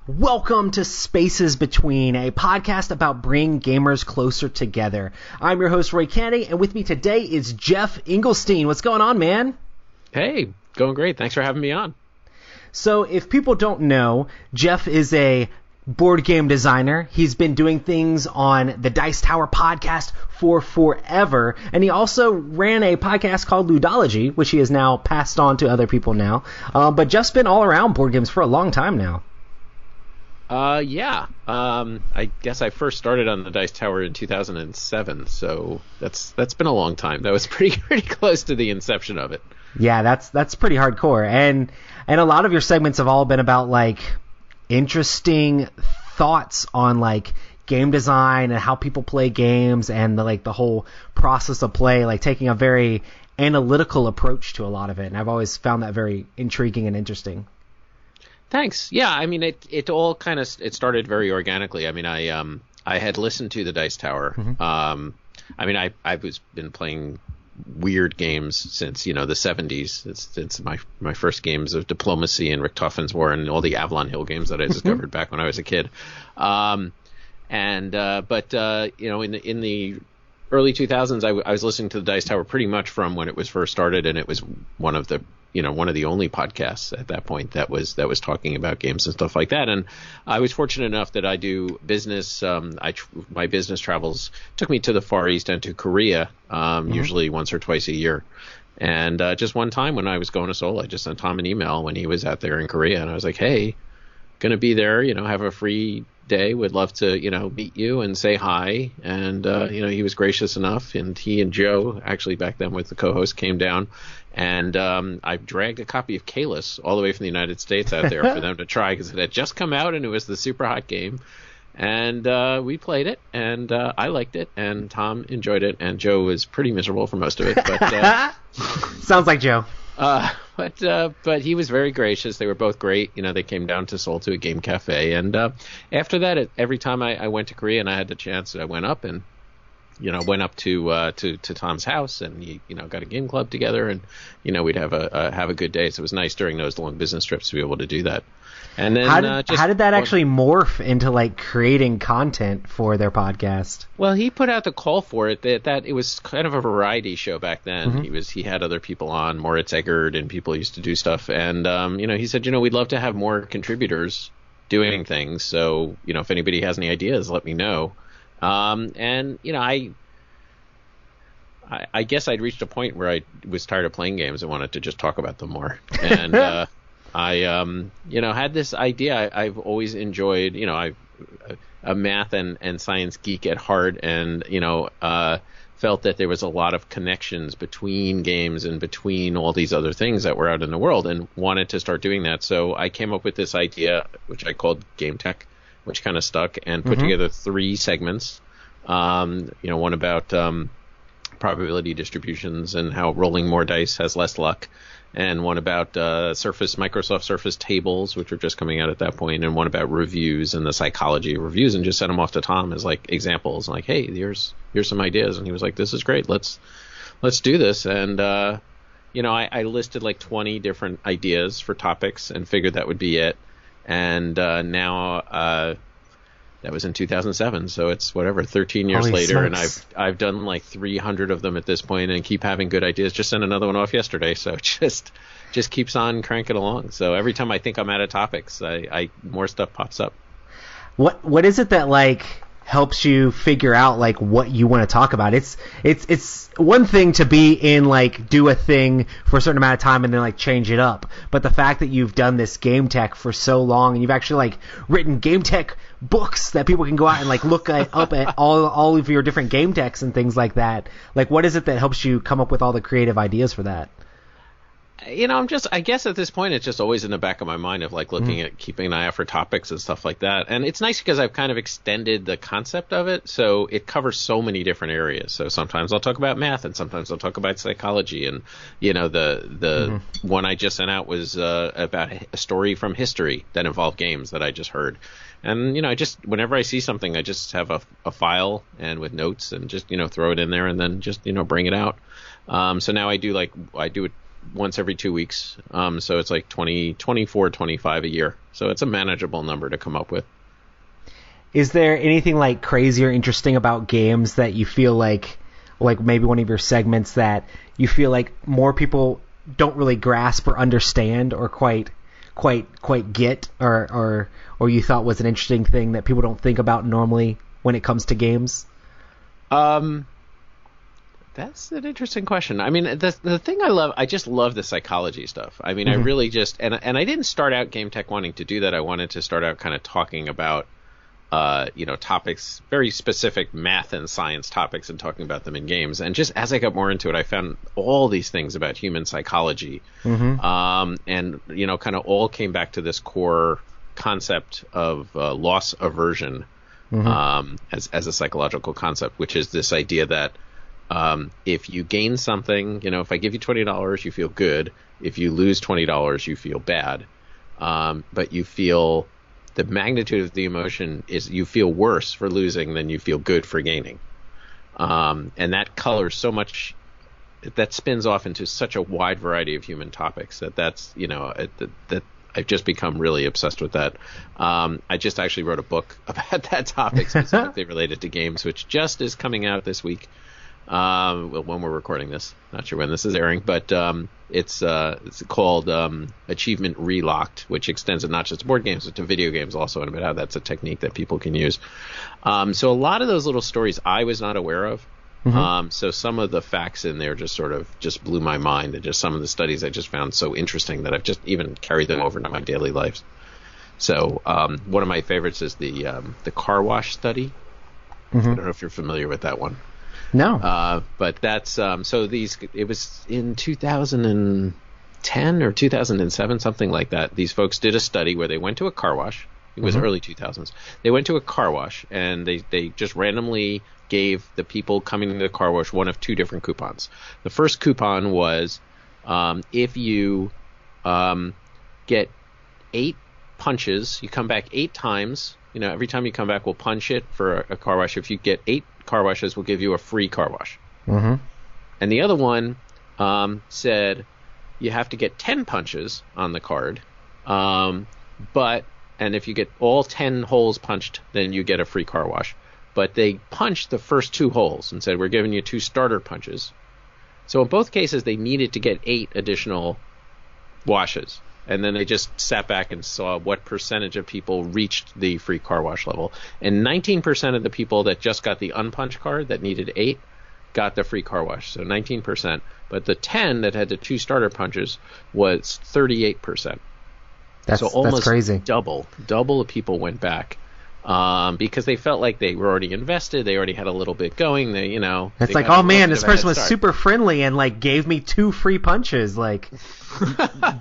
Welcome to Spaces Between, a podcast about bringing gamers closer together. I'm your host, Roy Candy, and with me today is Geoff Engelstein. What's going on, man? Hey, going great. Thanks for having me on. So if people don't know, Geoff is a board game designer. He's been doing things on the Dice Tower podcast for forever, and he also ran a podcast called Ludology, which he has now passed on to other people now. But Geoff's been all around board games for a long time now. I guess I first started on the Dice Tower in 2007, so that's been a long time. That was pretty close to the inception of it. Yeah, that's pretty hardcore. And a lot of your segments have all been about like interesting thoughts on like game design and how people play games and the whole process of play, like taking a very analytical approach to a lot of it. And I've always found that very intriguing and interesting. Thanks. Yeah, I mean, it all kind of started very organically. I mean, I had listened to the Dice Tower. Mm-hmm. I mean, I've been playing weird games since the 70s. Since my first games of Diplomacy and Richtofen's War and all the Avalon Hill games that I discovered back when I was a kid. But in the early 2000s, I was listening to the Dice Tower pretty much from when it was first started, and it was one of the only podcasts at that point that was talking about games and stuff like that. And I was fortunate enough that I do business. My business travels took me to the Far East and to Korea, usually once or twice a year. And just one time when I was going to Seoul, I just sent Tom an email when he was out there in Korea, and I was like, "Hey, gonna be there. Have a free day. Would love to meet you and say hi." And he was gracious enough, and he and Joe, actually back then with the co-host, came down. And I dragged a copy of Kalis all the way from the United States out there for them to try because it had just come out and it was the super hot game. And we played it, and I liked it, and Tom enjoyed it, and Joe was pretty miserable for most of it. But sounds like Joe. But he was very gracious. They were both great. They came down to Seoul to a game cafe, and after that, every time I went to Korea and I had the chance, I went up and. Went up to Tom's house and he got a game club together and we'd have a good day. So it was nice during those long business trips to be able to do that. And then how did that actually morph into like creating content for their podcast? Well, he put out the call for it that it was kind of a variety show back then. Mm-hmm. He had other people on, Moritz Eggert, and people used to do stuff. And he said, we'd love to have more contributors doing things. So if anybody has any ideas, let me know. I guess I'd reached a point where I was tired of playing games and wanted to just talk about them more. And I had this idea. I've always enjoyed, I'm a math and science geek at heart, and felt that there was a lot of connections between games and between all these other things that were out in the world, and wanted to start doing that. So I came up with this idea, which I called Game Tek, which kind of stuck, and put together 3 segments. One about probability distributions and how rolling more dice has less luck, and one about Microsoft Surface tables, which were just coming out at that point, and one about reviews and the psychology of reviews, and just sent them off to Tom as like examples, like, hey, here's some ideas, and he was like, this is great, let's do this. And I listed like 20 different ideas for topics and figured that would be it. And now that was in 2007, so it's 13 years later, smokes. And I've done like 300 of them at this point, and keep having good ideas. Just sent another one off yesterday, so just keeps on cranking along. So every time I think I'm out of topics, I more stuff pops up. What is it that like helps you figure out like what you want to talk about? It's one thing to be in like do a thing for a certain amount of time and then like change it up, but the fact that you've done this Game Tek for so long and you've actually like written Game Tek books that people can go out and like look up at all of your different Game Teks and things like that, like what is it that helps you come up with all the creative ideas for that? I guess at this point, it's just always in the back of my mind of like looking at keeping an eye out for topics and stuff like that. And it's nice because I've kind of extended the concept of it. So it covers so many different areas. So sometimes I'll talk about math and sometimes I'll talk about psychology. And, the one I just sent out was about a story from history that involved games that I just heard. And, whenever I see something, I just have a file and with notes and just, throw it in there and then just, bring it out. So now I do once every 2 weeks. So it's like 24, 25 a year. So it's a manageable number to come up with. Is there anything like crazy or interesting about games that you feel like maybe one of your segments that you feel like more people don't really grasp or understand or quite get, or you thought was an interesting thing that people don't think about normally when it comes to games? That's an interesting question. I mean, the thing I just love the psychology stuff. I mean, I really just, and I didn't start out Game Tek wanting to do that. I wanted to start out kind of talking about, topics, very specific math and science topics, and talking about them in games. And just as I got more into it, I found all these things about human psychology, and kind of all came back to this core concept of loss aversion, as a psychological concept, which is this idea that if you gain something, if I give you $20, you feel good. If you lose $20, you feel bad. But you feel the magnitude of the emotion is you feel worse for losing than you feel good for gaining. And that colors so much, that spins off into such a wide variety of human topics that I've just become really obsessed with that. I just actually wrote a book about that topic specifically related to games, which just is coming out this week. When we're recording this, not sure when this is airing, but it's called Achievement Relocked, which extends it not just to board games but to video games also, and about how that's a technique that people can use. So a lot of those little stories I was not aware of. So some of the facts in there just blew my mind, and just some of the studies I just found so interesting that I've just even carried them over into my daily life. So one of my favorites is the car wash study. I don't know if you're familiar with that one. No. But that's it was in 2010 or 2007, something like that. These folks did a study where they went to a car wash. It was early 2000s. They went to a car wash, and they just randomly gave the people coming to the car wash one of two different coupons. The first coupon was if you get 8 punches, you come back 8 times. Every time you come back, we'll punch it for a car wash. If you get 8 car washes, we'll give you a free car wash. And the other one said you have to get 10 punches on the card, and if you get all 10 holes punched, then you get a free car wash. But they punched the first 2 holes and said, we're giving you 2 starter punches. So in both cases, they needed to get 8 additional washes. And then they just sat back and saw what percentage of people reached the free car wash level. And 19% of the people that just got the unpunched card that needed 8 got the free car wash. So 19%. But the 10 that had the 2 starter punches was 38%. So almost that's crazy. Double of people went back. Because they felt like they were already invested, they already had a little bit going. It's like, oh man, this person was super friendly and like gave me 2 free punches. Like,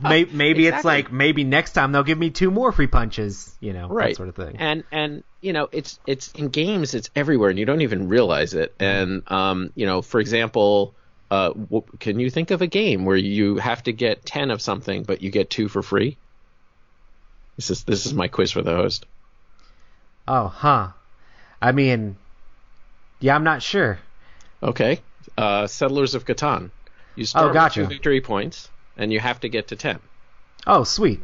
maybe exactly. It's like maybe next time they'll give me 2 more free punches. Right. That sort of thing. And it's in games, it's everywhere, and you don't even realize it. And for example, can you think of a game where you have to get 10 of something but you get 2 for free? This is my quiz for the host. Oh, huh. I mean, yeah, I'm not sure. Okay. Settlers of Catan. You start with 2 victory points, and you have to get to 10. Oh, sweet.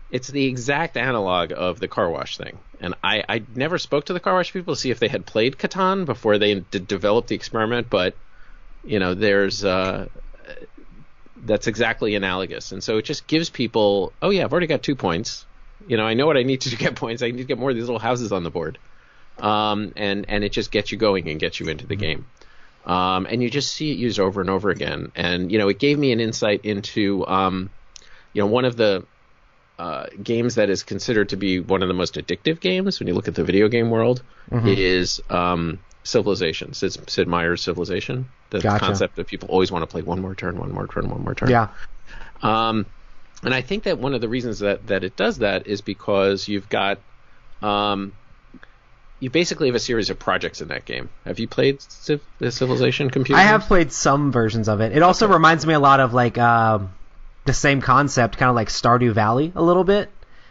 It's the exact analog of the car wash thing. And I never spoke to the car wash people to see if they had played Catan before they developed the experiment, but, there's... that's exactly analogous. And so it just gives people, oh yeah, I've already got 2 points. I know what I need to get points. I need to get more of these little houses on the board. And it just gets you going and gets you into the game. And you just see it used over and over again. And, it gave me an insight into, one of the games that is considered to be one of the most addictive games when you look at the video game world is Civilization. Sid Meier's Civilization. The concept that people always want to play one more turn. Yeah. And I think that one of the reasons that it does that is because you've got you basically have a series of projects in that game. Have you played the Civilization computer? I have played some versions of it. It also reminds me a lot of like the same concept, kind of like Stardew Valley a little bit.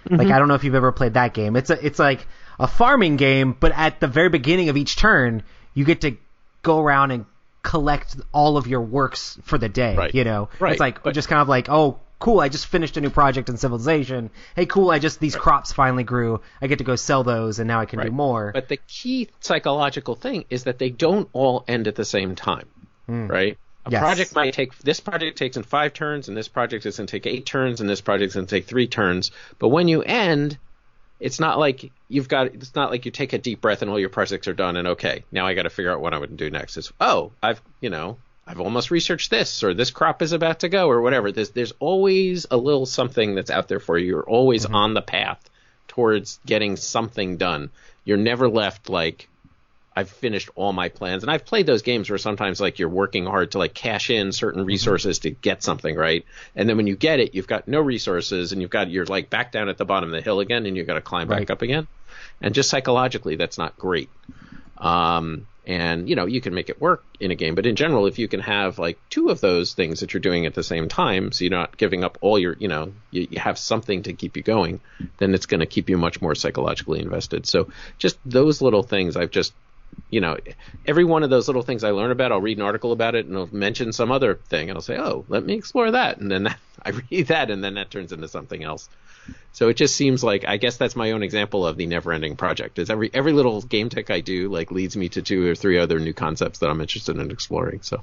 Like, I don't know if you've ever played that game. It's like a farming game, but at the very beginning of each turn, you get to go around and collect all of your works for the day. Right. You know, Right. It's like just kind of like, oh, cool, I just finished a new project in Civilization. Hey, cool, these crops finally grew. I get to go sell those, and now I can do more. But the key psychological thing is that they don't all end at the same time, right? Project might take, this project takes in 5 turns, and this project is going to take 8 turns, and this project is going to take 3 turns. But when you end, it's not like you take a deep breath and all your projects are done and okay, now I got to figure out what I'm going to do next. It's, I've almost researched this, or this crop is about to go, or whatever. There's always a little something that's out there for you. You're always on the path towards getting something done. You're never left like, I've finished all my plans. And I've played those games where sometimes like you're working hard to like cash in certain resources to get something, right? And then when you get it, you've got no resources, and you're like back down at the bottom of the hill again, and you've got to climb back up again. And just psychologically, that's not great. And, you can make it work in a game. But in general, if you can have like 2 of those things that you're doing at the same time, so you're not giving up all your, you have something to keep you going, then it's going to keep you much more psychologically invested. So just those little things, I've just, every one of those little things I learn about, I'll read an article about it, and I'll mention some other thing, and I'll say, oh, let me explore that. And then I read that, and then that turns into something else. So it just seems like, I guess that's my own example of the never-ending project. Is every little game tech I do like leads me to 2 or 3 other new concepts that I'm interested in exploring. So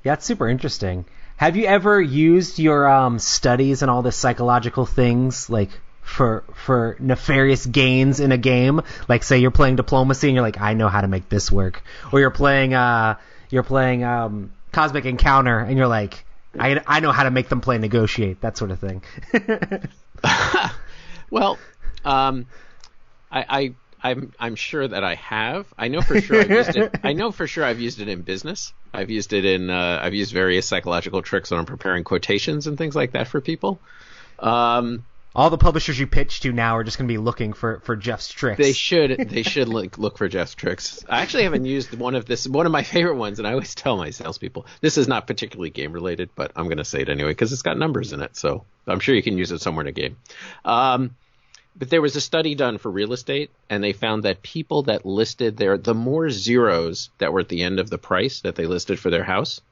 yeah, it's super interesting. Have you ever used your studies and all the psychological things like for nefarious gains in a game? Like, say you're playing diplomacy and you're like, I know how to make this work, or you're playing Cosmic Encounter and you're like, I know how to make them play negotiate, that sort of thing. Well, I'm sure that I have. I know for sure I've used it. I know for sure I've used it in business. I've used it in. I've used various psychological tricks when I'm preparing quotations and things like that for people. All the publishers you pitch to now are just going to be looking for Geoff's tricks. They should look for Geoff's tricks. I actually haven't used one of my favorite ones, and I always tell my salespeople, this is not particularly game related, but I'm going to say it anyway because it's got numbers in it, so I'm sure you can use it somewhere in a game. But there was a study done for real estate, and they found that people that listed the more zeros that were at the end of the price that they listed for their house,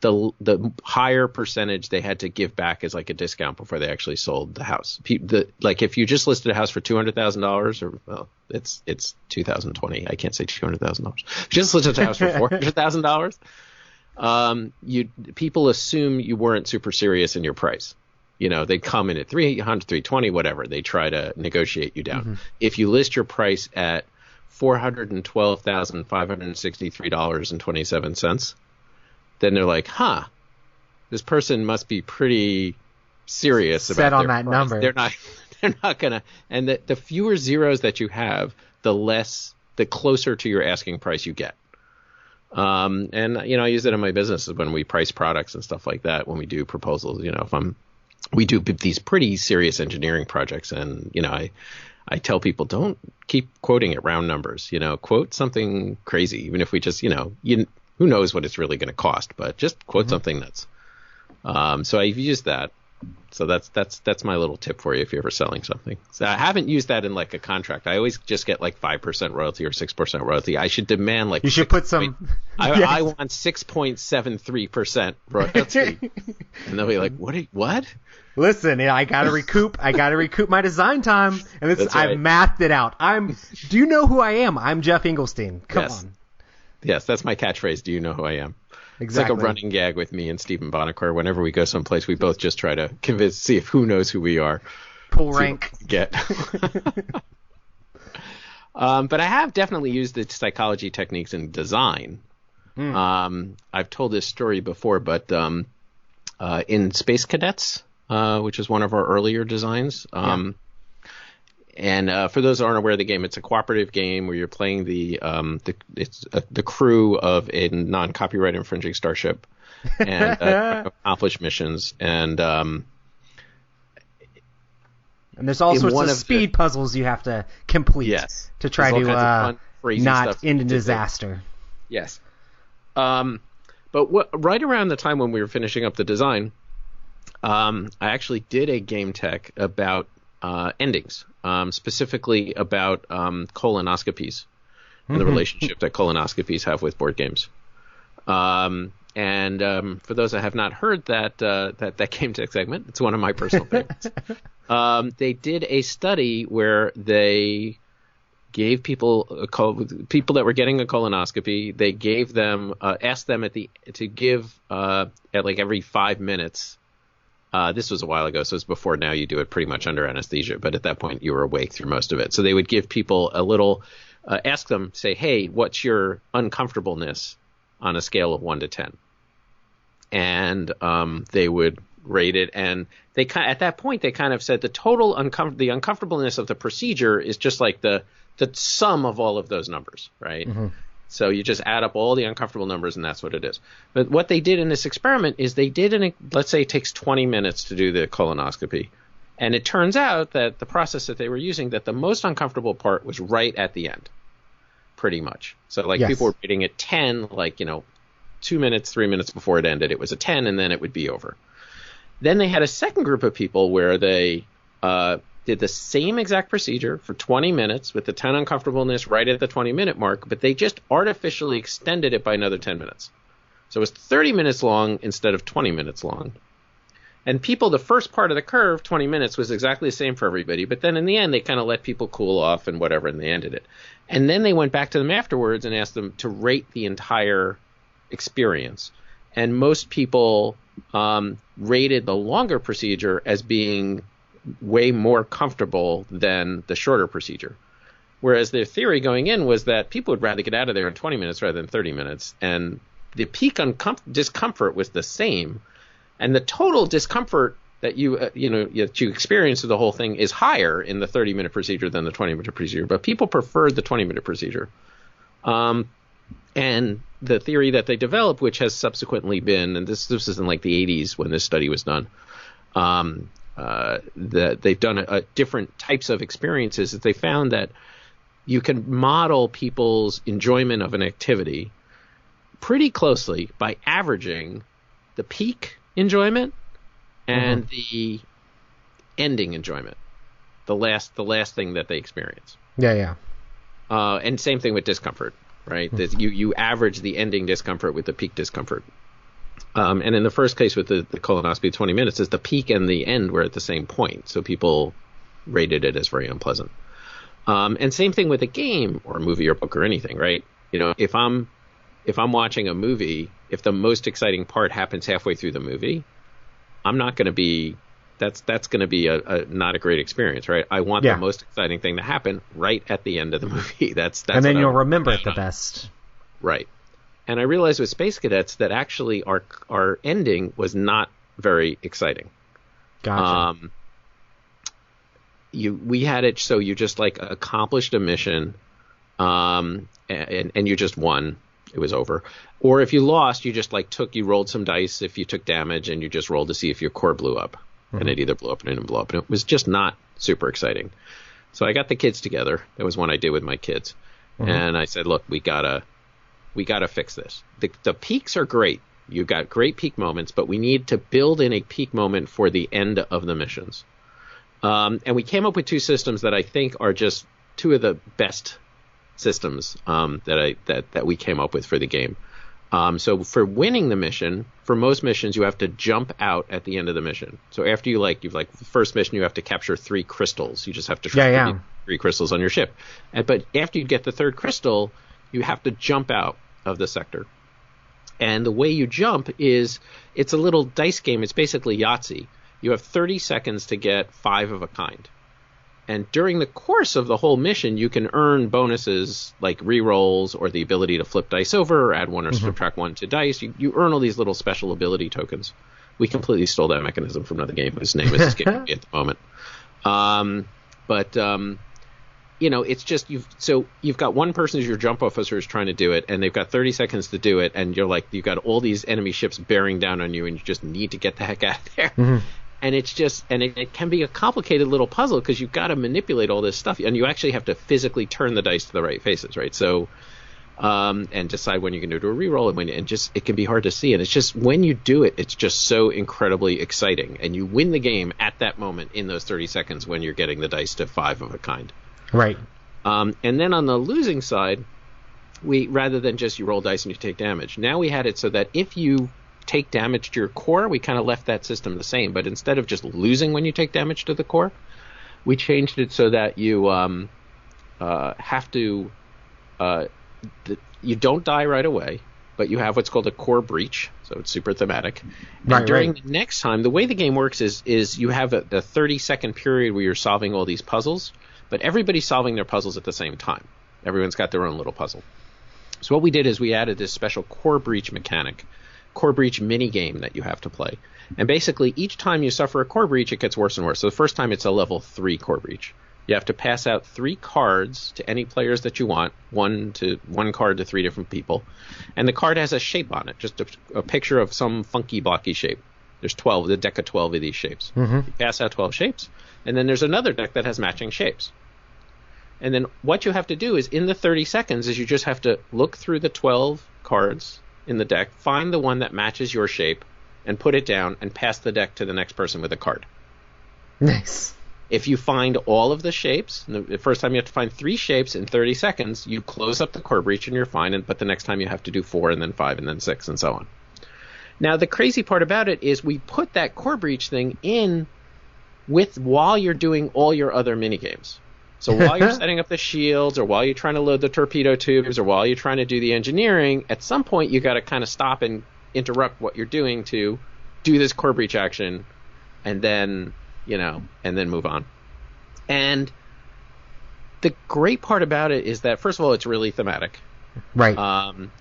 the higher percentage they had to give back as like a discount before they actually sold the house. Like if you just listed a house for $200,000, or well, it's 2020, I can't say $200,000. Just listed a house for $400,000. People assume you weren't super serious in your price. They'd come in at 300, 320, whatever. They try to negotiate you down. Mm-hmm. If you list your price at $412,563.27. Then they're like, this person must be pretty serious about set on their that price. number. They're not gonna. And the fewer zeros that you have, the closer to your asking price you get. And I use it in my business when we price products and stuff like that. When we do proposals, we do these pretty serious engineering projects, and I tell people, don't keep quoting at round numbers. Quote something crazy, even if we just who knows what it's really going to cost, but just quote something nuts. So I've used that. So that's my little tip for you if you're ever selling something. So I haven't used that in like a contract. I always just get like 5% royalty or 6% royalty. I should demand like you should put some. I want 6.73% royalty, and they'll be like, what? Listen, I gotta recoup my design time, and That's right. I've mathed it out. Do you know who I am? I'm Geoff Engelstein. Come on. Yes, that's my catchphase. Do you know who I am? Exactly. It's like a running gag with me and Stephen Bonacore. Whenever we go someplace, we both just try to see if who knows who we are. Pull rank. Get. But I have definitely used the psychology techniques in design. I've told this story before, but in Space Cadets, which is one of our earlier designs. And for those that aren't aware of the game, it's a cooperative game where you're playing the crew of a non-copyright infringing starship and accomplish missions. And there's all sorts of speed puzzles you have to complete to try to not end in disaster. Yes. But right around the time when we were finishing up the design, I actually did a game tech about endings, specifically about colonoscopies and the relationship that colonoscopies have with board games. For those that have not heard that Game Tek segment, it's one of my personal favorites. They did a study where they gave people that were getting a colonoscopy. They gave them asked them to give at like every 5 minutes. This was a while ago, so it's before now. You do it pretty much under anesthesia, but at that point you were awake through most of it. So they would give people a little, ask them, say, hey, what's your uncomfortableness on a scale of 1 to 10? And they would rate it, and at that point they kind of said the total the uncomfortableness of the procedure is just like the sum of all of those numbers, right? Mm-hmm. So you just add up all the uncomfortable numbers, and that's what it is. But what they did in this experiment is let's say it takes 20 minutes to do the colonoscopy, and it turns out that the process that they were using, that the most uncomfortable part was right at the end, pretty much. So like people were rating it 10, like 2 minutes, 3 minutes before it ended, it was a 10, and then it would be over. Then they had a second group of people where they did the same exact procedure for 20 minutes with the 10 uncomfortableness right at the 20-minute mark, but they just artificially extended it by another 10 minutes. So it was 30 minutes long instead of 20 minutes long. And people, the first part of the curve, 20 minutes, was exactly the same for everybody, but then in the end they kind of let people cool off and whatever, and they ended it. And then they went back to them afterwards and asked them to rate the entire experience. And most people rated the longer procedure as being way more comfortable than the shorter procedure. Whereas their theory going in was that people would rather get out of there in 20 minutes rather than 30 minutes. And the peak discomfort was the same. And the total discomfort that you experience with the whole thing is higher in the 30-minute procedure than the 20-minute procedure. But people preferred the 20-minute procedure. And the theory that they developed, which has subsequently been, and this is in like the 80s when this study was done, that they've done different types of experiences, that they found that you can model people's enjoyment of an activity pretty closely by averaging the peak enjoyment and the ending enjoyment, the last thing that they experience. Yeah. And same thing with discomfort, right? That you average the ending discomfort with the peak discomfort. And in the first case with the colonoscopy, 20 minutes, is the peak and the end were at the same point. So people rated it as very unpleasant. And same thing with a game or a movie or book or anything, right? If I'm watching a movie, if the most exciting part happens halfway through the movie, I'm not going to be, that's going to be a not a great experience, right? I want the most exciting thing to happen right at the end of the movie. That's and then you'll remember it the best. Right. And I realized with Space Cadets that actually our ending was not very exciting. Gotcha. We had it so you just like accomplished a mission, and you just won. It was over. Or if you lost, you just you rolled some dice if you took damage, and you just rolled to see if your core blew up. And it either blew up or it didn't blow up. And it was just not super exciting. So I got the kids together. That was one I did with my kids. And I said, look, we gotta fix this. The peaks are great. You've got great peak moments, but we need to build in a peak moment for the end of the missions. And we came up with two systems that I think are just two of the best systems that we came up with for the game. So for winning the mission, for most missions, you have to jump out at the end of the mission. So after you've the first mission, you have to capture 3 crystals. You just have to try to get 3 crystals on your ship. But after you get the 3rd crystal, you have to jump out of the sector. And the way you jump is, it's a little dice game. It's basically Yahtzee. You have 30 seconds to get 5 of a kind. And during the course of the whole mission, you can earn bonuses like rerolls or the ability to flip dice over or add 1 or subtract 1 to dice. You earn all these little special ability tokens. We completely stole that mechanism from another game whose name is escaping me at the moment. It's just you've got one person as your jump officer who's trying to do it, and they've got 30 seconds to do it, and you've got all these enemy ships bearing down on you, and you just need to get the heck out of there. And it's just, and it can be a complicated little puzzle because you've got to manipulate all this stuff, and you actually have to physically turn the dice to the right faces, right? So, and decide when you can do a reroll, and just it can be hard to see, and it's just when you do it, it's just so incredibly exciting, and you win the game at that moment in those 30 seconds when you're getting the dice to 5 of a kind. Right. And then on the losing side, rather than just you roll dice and you take damage. Now we had it so that if you take damage to your core, we kind of left that system the same. But instead of just losing when you take damage to the core, we changed it so that you have to you don't die right away, but you have what's called a core breach, so it's super thematic. And during the next time, the way the game works is you have a 30-second period where you're solving all these puzzles, but everybody's solving their puzzles at the same time. Everyone's got their own little puzzle. So what we did is we added this special core breach mechanic, core breach mini game that you have to play. And basically, each time you suffer a core breach, it gets worse and worse. So the first time, it's a level 3 core breach. You have to pass out 3 cards to any players that you want, one card to 3 different people. And the card has a shape on it, just a picture of some funky, blocky shape. There's the deck of 12 of these shapes. Mm-hmm. You pass out 12 shapes, and then there's another deck that has matching shapes. And then what you have to do is, in the 30 seconds, is you just have to look through the 12 cards in the deck, find the one that matches your shape, and put it down, and pass the deck to the next person with a card. Nice. If you find all of the shapes, the first time you have to find 3 shapes in 30 seconds, you close up the core breach and you're fine, but the next time you have to do 4 and then 5 and then 6 and so on. Now, the crazy part about it is we put that core breach thing in while you're doing all your other minigames. So while you're setting up the shields, or while you're trying to load the torpedo tubes, or while you're trying to do the engineering, at some point you got to kind of stop and interrupt what you're doing to do this core breach action, and then move on. And the great part about it is that, first of all, it's really thematic. Right.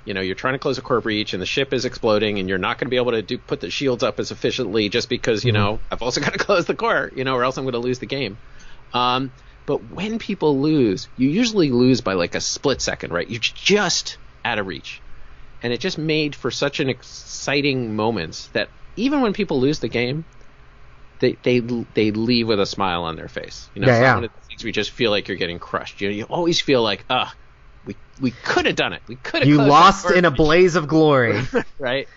You're trying to close a core breach, and the ship is exploding, and you're not going to be able to put the shields up as efficiently just because, I've also got to close the core, or else I'm going to lose the game. But when people lose, you usually lose by like a split second, right? You're just out of reach. And it just made for such an exciting moments that even when people lose the game, they leave with a smile on their face. It's not one of the things we just feel like you're getting crushed. You always feel like, we could have done it. We could have. You lost in a blaze of glory, right?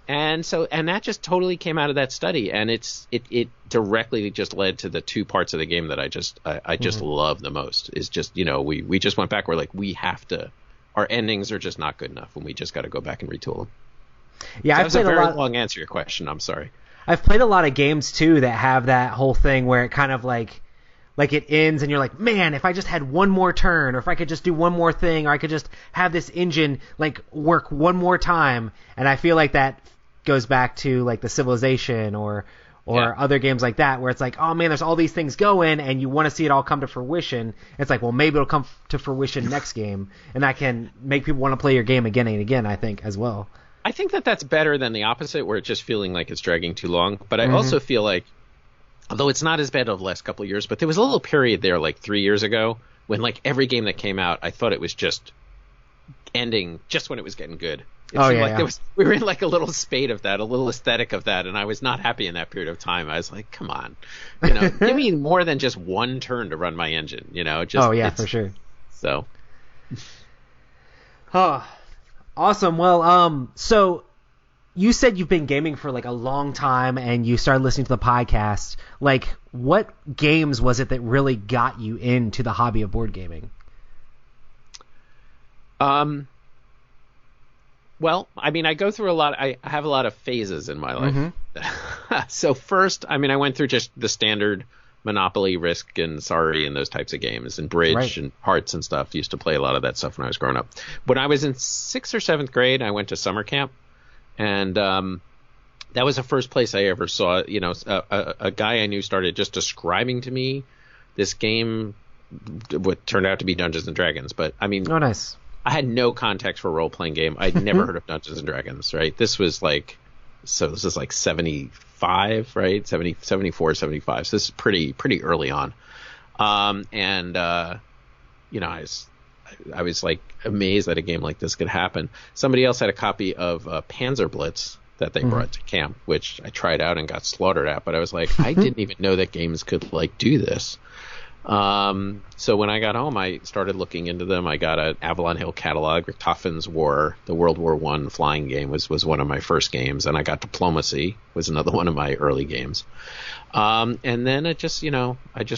And that just totally came out of that study, and it directly just led to the 2 parts of the game that I just love the most. Is just we just went back. We're like, we have to. Our endings are just not good enough, and we just got to go back and retool them. Yeah, that was a very long answer to your question. I'm sorry. I've played a lot of games too that have that whole thing where it kind of like it ends and you're like, man, if I just had one more turn, or if I could just do one more thing, or I could just have this engine like work one more time. And I feel like that goes back to like the Civilization or other games like that, where it's like, oh man, there's all these things going and you want to see it all come to fruition. It's like, well, maybe it'll come to fruition next game, and that can make people want to play your game again and again, I think, as well. I think that's better than the opposite, where it's just feeling like it's dragging too long. But I also feel like, although it's not as bad over the last couple of years, but there was a little period there like 3 years ago when like every game that came out, I thought it was just ending just when it was getting good. It seemed like we were in like a little spate of that, a little aesthetic of that, and I was not happy in that period of time. I was like, come on, give me more than just one turn to run my engine, for sure. So. Awesome. Well, so you said you've been gaming for like a long time, and you started listening to the podcast. Like, what games was it that really got you into the hobby of board gaming? Well, I mean, I go through I have a lot of phases in my life. So first, I mean, I went through just the standard Monopoly, Risk, and Sorry, and those types of games, and Bridge and Hearts and stuff. Used to play a lot of that stuff when I was growing up. When I was in 6th or 7th grade, I went to summer camp, and that was the first place I ever saw. A guy I knew started just describing to me this game, what turned out to be Dungeons and Dragons. But I mean, oh, nice. I had no context for a role-playing game. I'd never heard of Dungeons and Dragons, right? This was like 75, right? 74, 75. So this is pretty early on. I was like amazed that a game like this could happen. Somebody else had a copy of Panzer Blitz that they brought to camp, which I tried out and got slaughtered at. But I was like, I didn't even know that games could like do this. So when I got home, I started looking into them. I got an Avalon Hill catalog. Richthofen's War, the World War I flying game, was one of my first games, and I got Diplomacy, was another one of my early games. And then I just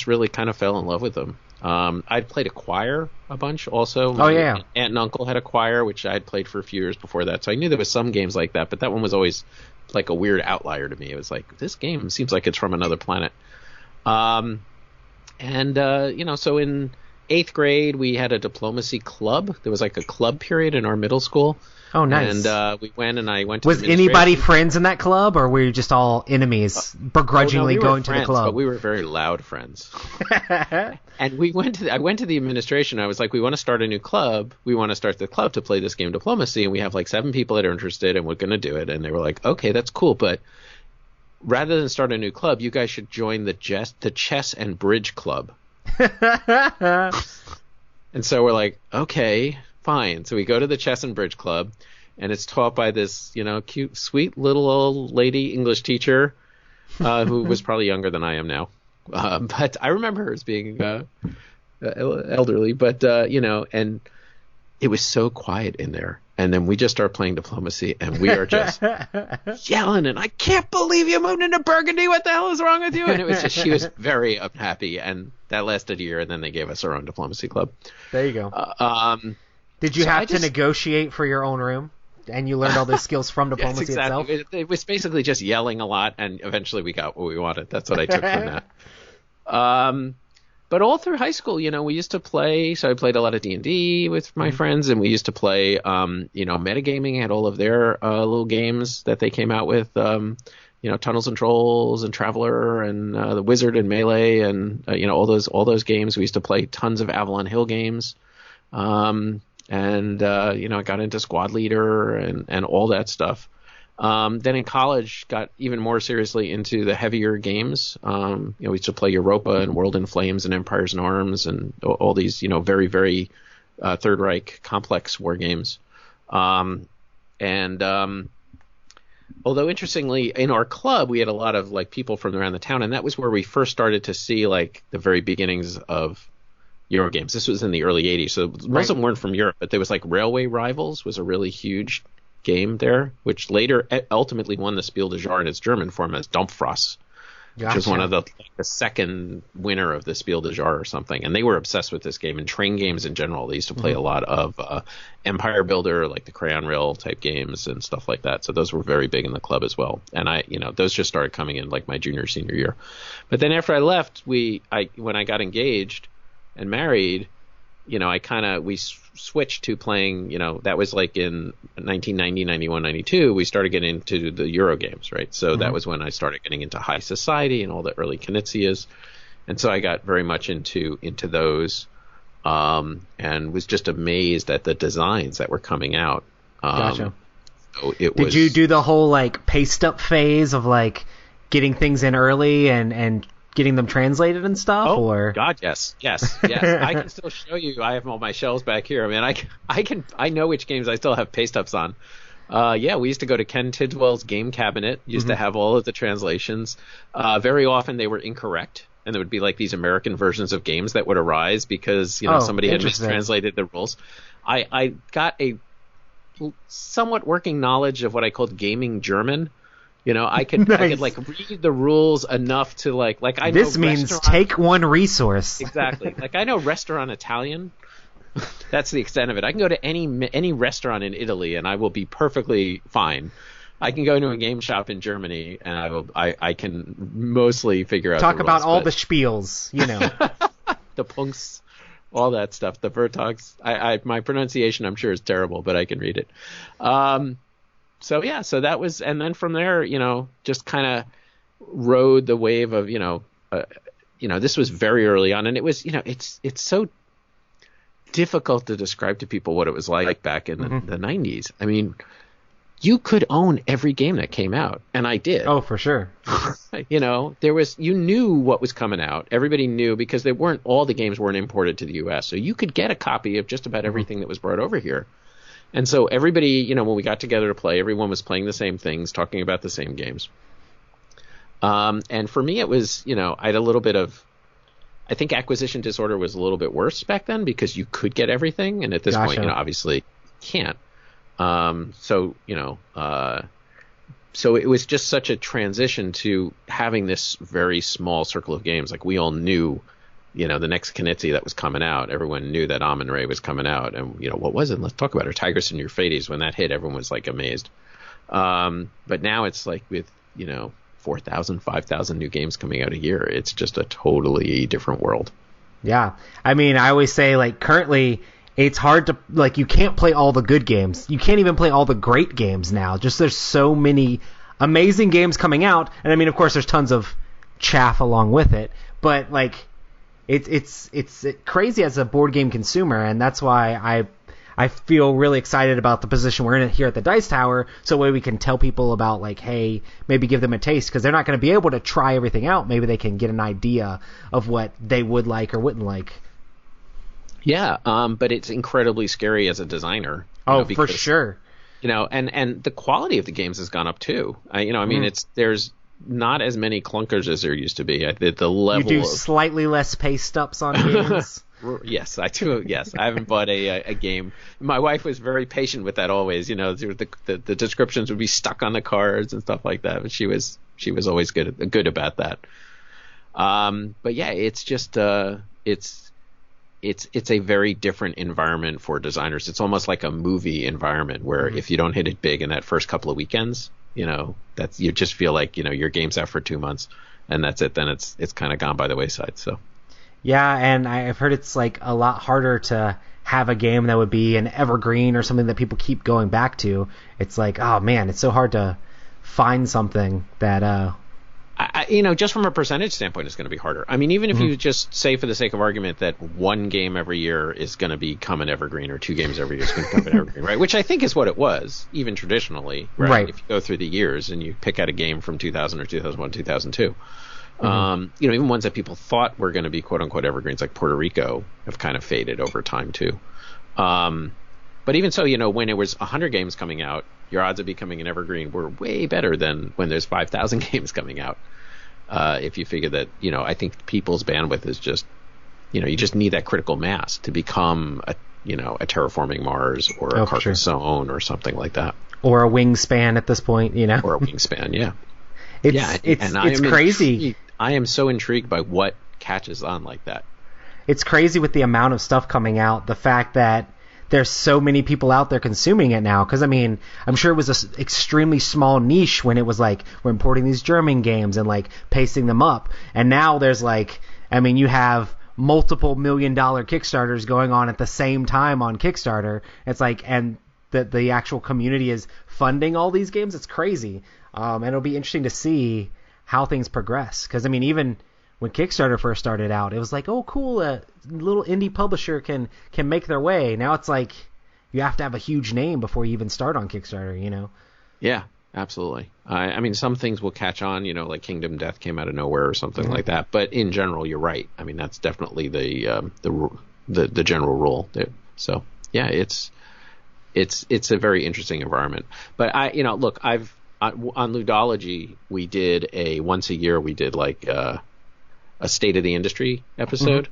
really kind of fell in love with them. I'd played Acquire a bunch also. My aunt and uncle had Acquire, which I had played for a few years before that, so I knew there was some games like that, but that one was always like a weird outlier to me. It was like, this game seems like it's from another planet. So in 8th grade, we had a diplomacy club. There was like a club period in our middle school. Oh, nice. And we went, and I went to Was anybody friends in that club, or were you just all enemies, begrudgingly going to the club? But we were very loud friends. And I went to the administration. I was like, we want to start a new club. We want to start the club to play this game Diplomacy, and we have like 7 people that are interested, and we're going to do it. And they were like, okay, that's cool, but rather than start a new club, you guys should join the chess and bridge club. And so we're like, okay, fine. So we go to the chess and bridge club, and it's taught by this, cute, sweet little old lady English teacher who was probably younger than I am now. But I remember her as being elderly. But, and it was so quiet in there. And then we just start playing Diplomacy, and we are just yelling, and I can't believe you moved into Burgundy. What the hell is wrong with you? And it was just, she was very unhappy, and that lasted a year, and then they gave us our own Diplomacy club. There you go. Did you have to negotiate for your own room? And you learned all those skills from Diplomacy yes, exactly. itself? It was basically just yelling a lot, and eventually we got what we wanted. That's what I took from that. But all through high school, we used to play. So I played a lot of D&D with my friends, and we used to play, Metagaming had all of their little games that they came out with, Tunnels and Trolls and Traveler and The Wizard and Melee and, all those games. We used to play tons of Avalon Hill games. I got into Squad Leader and all that stuff. Then in college, got even more seriously into the heavier games. We used to play Europa and World in Flames and Empires in Arms and all these, very, very Third Reich complex war games. Although interestingly, in our club, we had a lot of like people from around the town, and that was where we first started to see like the very beginnings of Euro games. This was in the early 80s, so most of them weren't from Europe, but there was like Railway Rivals was a really huge game there, which later ultimately won the Spiel des Jahres in its German form as Dampfrost, which was one of the second winner of the Spiel des Jahres or something. And they were obsessed with this game, and train games in general. They used to play a lot of Empire Builder, like the Crayon Rail type games and stuff like that. So those were very big in the club as well. And those just started coming in like my junior, senior year. But then after I left, when I got engaged and married, we switched to playing, that was like in 1990, 91, 92, we started getting into the Euro games, right? So that was when I started getting into High Society and all the early Knizias. And so I got very much into those, and was just amazed at the designs that were coming out. Gotcha. So Did you do the whole like paste up phase of like getting things in early and getting them translated and stuff? Oh, or God, yes. I can still show you. I have all my shelves back here. I mean, I know which games I still have paste ups on. We used to go to Ken Tidwell's game cabinet. Used to have all of the translations. Very often they were incorrect, and there would be like these American versions of games that would arise because somebody had mistranslated the rules. I got a somewhat working knowledge of what I called gaming German. I could like read the rules enough to like I know this means take one resource. Exactly. Like I know restaurant Italian. That's the extent of it. I can go to any restaurant in Italy and I will be perfectly fine. I can go into a game shop in Germany and I can mostly figure out talk the rules, about all the spiels, the punks, all that stuff, the Vertags. My pronunciation I'm sure is terrible, but I can read it. So that was, and then from there, just kind of rode the wave of, this was very early on, and it was, it's so difficult to describe to people what it was like back in the 90s. I mean, you could own every game that came out, and I did. Oh, for sure. You knew what was coming out. Everybody knew because all the games weren't imported to the U.S., so you could get a copy of just about everything that was brought over here. And so everybody, when we got together to play, everyone was playing the same things, talking about the same games. And for me, it was, I had a little bit of, I think acquisition disorder was a little bit worse back then because you could get everything, and at this point, obviously you can't. So it was just such a transition to having this very small circle of games. Like, we all knew, the next Knizia that was coming out. Everyone knew that Amun-Re was coming out, and what was it? Let's talk about it. Tigris and Euphrates. When that hit, everyone was like amazed. But now it's like with 4,000, 5,000 new games coming out a year. It's just a totally different world. Yeah, I mean, I always say, like, currently it's hard to, like, you can't play all the good games. You can't even play all the great games now. Just there's so many amazing games coming out, and I mean, of course, there's tons of chaff along with it. But like, it's crazy as a board game consumer, and that's why I feel really excited about the position we're in here at the Dice Tower, so that way we can tell people about, like, hey, maybe give them a taste, because they're not going to be able to try everything out. Maybe they can get an idea of what they would like or wouldn't like. Yeah, but it's incredibly scary as a designer. Oh, because, for sure. And the quality of the games has gone up too. I mean, there's not as many clunkers as there used to be. The level you do slightly less paste ups on games. Yes, I do. Yes, I haven't bought a game. My wife was very patient with that always. The descriptions would be stuck on the cards and stuff like that. But she was always good about that. But yeah, it's just it's a very different environment for designers. It's almost like a movie environment where if you don't hit it big in that first couple of weekends, you just feel like your game's out for 2 months and that's it. Then it's kind of gone by the wayside. So. Yeah, and I've heard it's like a lot harder to have a game that would be an evergreen or something that people keep going back to. It's like, oh man, it's so hard to find something that. Just from a percentage standpoint, it's going to be harder. I mean, even if you just say, for the sake of argument, that one game every year is going to become an evergreen, or 2 games every year is going to become an evergreen, right? Which I think is what it was, even traditionally, right? If you go through the years and you pick out a game from 2000 or 2001, 2002. Even ones that people thought were going to be quote unquote evergreens, like Puerto Rico, have kind of faded over time too. But even so, when it was 100 games coming out, your odds of becoming an evergreen were way better than when there's 5,000 games coming out. If you figure that, I think people's bandwidth is just, you just need that critical mass to become a Terraforming Mars or a Carcassonne or something like that. Or a Wingspan at this point, Or a Wingspan, yeah. It's crazy. I am so intrigued by what catches on like that. It's crazy with the amount of stuff coming out. The fact that there's so many people out there consuming it now. Because, I mean, I'm sure it was an extremely small niche when it was like, we're importing these German games and like pasting them up. And now there's like, I mean, you have multiple $1 million Kickstarters going on at the same time on Kickstarter. It's like, and the actual community is funding all these games. It's crazy. And it'll be interesting to see how things progress. Because, I mean, even when Kickstarter first started out, it was like, oh, cool, a little indie publisher can make their way. Now it's like you have to have a huge name before you even start on Kickstarter, Yeah, absolutely. I mean, some things will catch on, like Kingdom Death came out of nowhere or something like that. But in general, you're right. I mean, that's definitely the general rule. So, yeah, it's a very interesting environment. But look, on Ludology, we did once a year, we did like a state of the industry episode.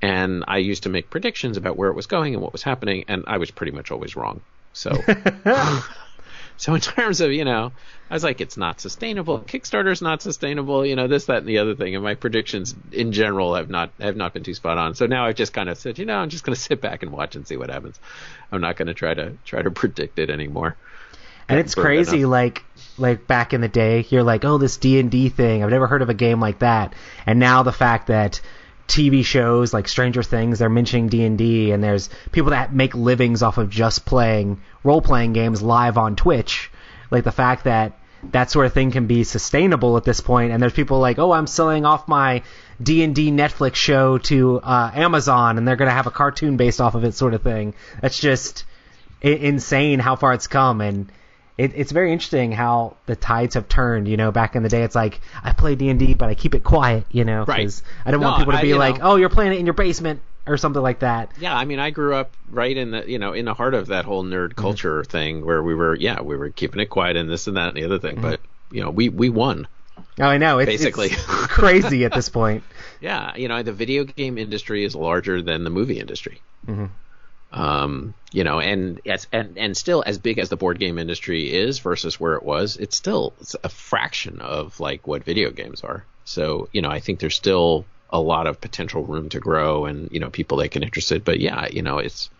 And I used to make predictions about where it was going and what was happening, and I was pretty much always wrong. So, so in terms of, I was like, it's not sustainable. Kickstarter's not sustainable. This, that, and the other thing. And my predictions in general have not been too spot on. So now I've just kind of said, I'm just going to sit back and watch and see what happens. I'm not going to try to predict it anymore. And it's crazy, like back in the day, you're like, oh, this D&D thing, I've never heard of a game like that. And now the fact that TV shows like Stranger Things, they're mentioning D&D, and there's people that make livings off of just playing role-playing games live on Twitch. Like the fact that that sort of thing can be sustainable at this point, and there's people like, oh, I'm selling off my D&D Netflix show to Amazon, and they're going to have a cartoon based off of it, sort of thing. That's just insane how far it's come, and it's very interesting how the tides have turned. Back in the day, it's like, I play D&D, but I keep it quiet, because I don't want people to be like, oh, you're playing it in your basement or something like that. Yeah, I mean, I grew up right in the, in the heart of that whole nerd culture thing where we were keeping it quiet and this and that and the other thing, but we won. Oh, I know. It's basically crazy at this point. Yeah, the video game industry is larger than the movie industry. Mm-hmm. And still as big as the board game industry is versus where it was, it's a fraction of like what video games are. So, I think there's still a lot of potential room to grow and, people that get interested. But yeah, it's,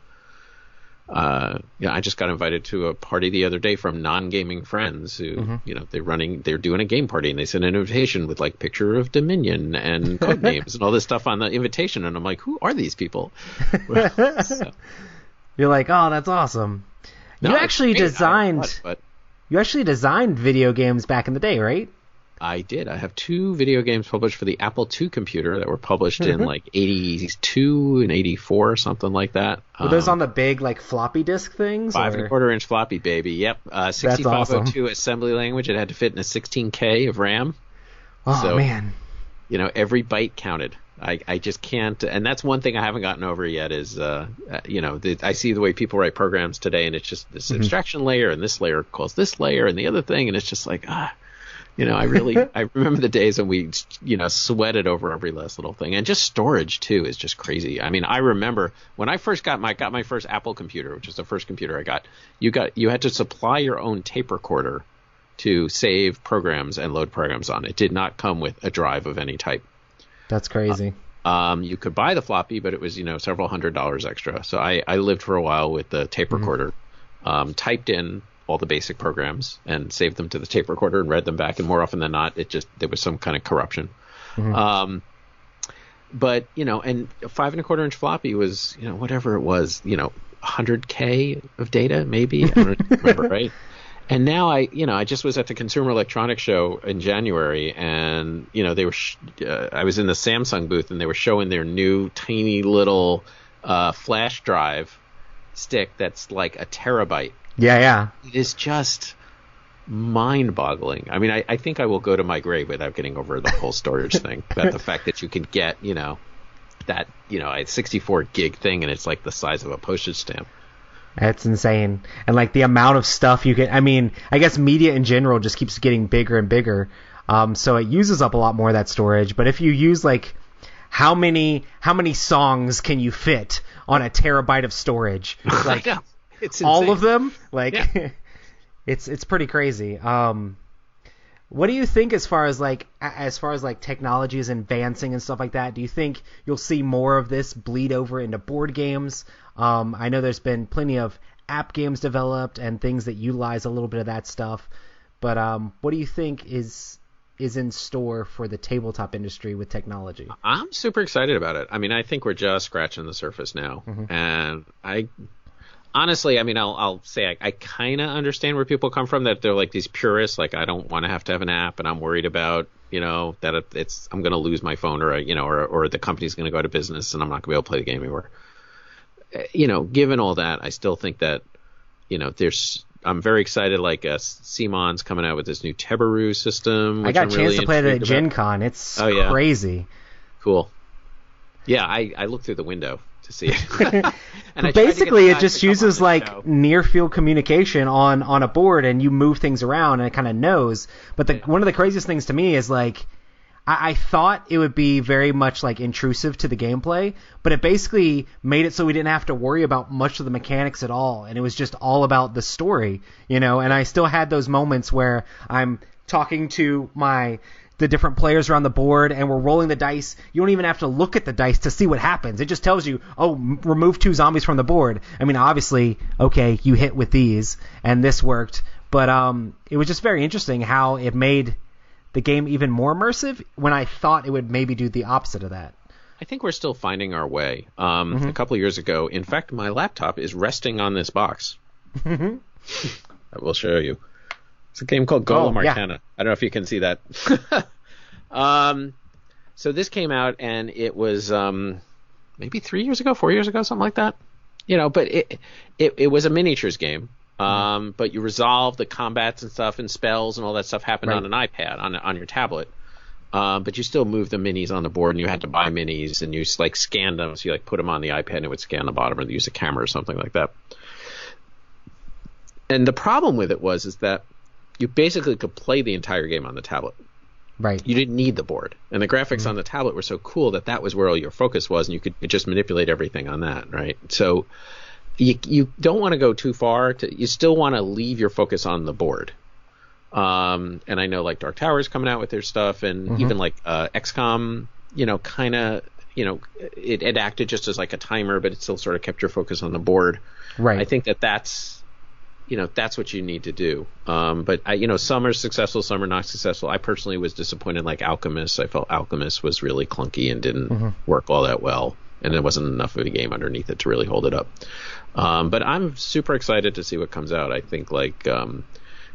I just got invited to a party the other day from non-gaming friends who, mm-hmm. They're doing a game party and they sent an invitation with like picture of Dominion and code names and all this stuff on the invitation. And I'm like, who are these people? So, you're like, oh, that's awesome. No, you actually designed video games back in the day, right? I did. I have 2 video games published for the Apple II computer that were published in like 82 and 84 or something like that. Were those on the big like floppy disk things? 5.25 inch floppy, baby. Yep. 6502 assembly language. It had to fit in a 16K of RAM. Oh, man. Every byte counted. I just can't, and that's one thing I haven't gotten over yet is, I see the way people write programs today, and it's just this mm-hmm. abstraction layer, and this layer calls this layer, and the other thing, and it's just like, I remember the days when we, sweated over every last little thing, and just storage too is just crazy. I mean, I remember when I first got my first Apple computer, which was the first computer I got, you had to supply your own tape recorder to save programs and load programs on. It did not come with a drive of any type. That's crazy. You could buy the floppy, but it was, several $100s extra. So I lived for a while with the tape recorder, typed in all the basic programs and saved them to the tape recorder and read them back. And more often than not, there was some kind of corruption. Mm-hmm. But, and a 5.25 inch floppy was, whatever it was, 100K of data, maybe. I don't remember, right? And now I just was at the Consumer Electronics Show in January, and they were. I was in the Samsung booth, and they were showing their new tiny little flash drive stick that's like a terabyte. Yeah. It is just mind-boggling. I mean, I think I will go to my grave without getting over the whole storage thing. About the fact that you can get that a 64 gig thing, and it's like the size of a postage stamp. That's insane. And like the amount of stuff you can, I guess media in general just keeps getting bigger and bigger. So it uses up a lot more of that storage. But if you use like how many songs can you fit on a terabyte of storage? Like it's all of them? Like yeah. it's pretty crazy. What do you think as far as like technology is advancing and stuff like that? Do you think you'll see more of this bleed over into board games? I know there's been plenty of app games developed and things that utilize a little bit of that stuff. But what do you think is in store for the tabletop industry with technology? I'm super excited about it. I mean, I think we're just scratching the surface now. Mm-hmm. And honestly, I'll say I kind of understand where people come from, that they're like these purists, like I don't want to have an app, and I'm worried about, that I'm going to lose my phone, or the company's going to go out of business and I'm not going to be able to play the game anymore. Given all that, I still think that, I'm very excited. Like Simon's coming out with this new Tebaru system. I got a chance to play it at Gen Con. It's crazy. Cool. Yeah, I looked through the window to see it. And basically, it just uses like near field communication on a board, and you move things around, and it kind of knows. But one of the craziest things to me is like, I thought it would be very much like intrusive to the gameplay, but it basically made it so we didn't have to worry about much of the mechanics at all, and it was just all about the story, And I still had those moments where I'm talking to the different players around the board, and we're rolling the dice. You don't even have to look at the dice to see what happens. It just tells you, remove 2 zombies from the board. Obviously, okay, you hit with these, and this worked, but it was just very interesting how it made the game even more immersive when I thought it would maybe do the opposite of that. I think we're still finding our way. A couple of years ago, in fact, my laptop is resting on this box. I will show you. It's a game called Golem Arcana. Yeah. I don't know if you can see that. So this came out, and it was maybe 3 years ago, 4 years ago, something like that. But it was a miniatures game. But you resolve the combats and stuff, and spells and all that stuff happened on an iPad, on your tablet. But you still move the minis on the board, and you had to buy minis, and you like scanned them. So you like put them on the iPad, and it would scan the bottom, or use a camera or something like that. And the problem with it is that you basically could play the entire game on the tablet. Right. You didn't need the board. And the graphics on the tablet were so cool that was where all your focus was, and you could just manipulate everything on that, right? So you don't want to go too far. You still want to leave your focus on the board. And I know like Dark Tower's coming out with their stuff, and even like XCOM, kind of, it acted just as like a timer, but it still sort of kept your focus on the board. Right. I think that's what you need to do. But some are successful, some are not successful. I personally was disappointed, like Alchemist. I felt Alchemist was really clunky and didn't work all that well, and there wasn't enough of a game underneath it to really hold it up. But I'm super excited to see what comes out. I think like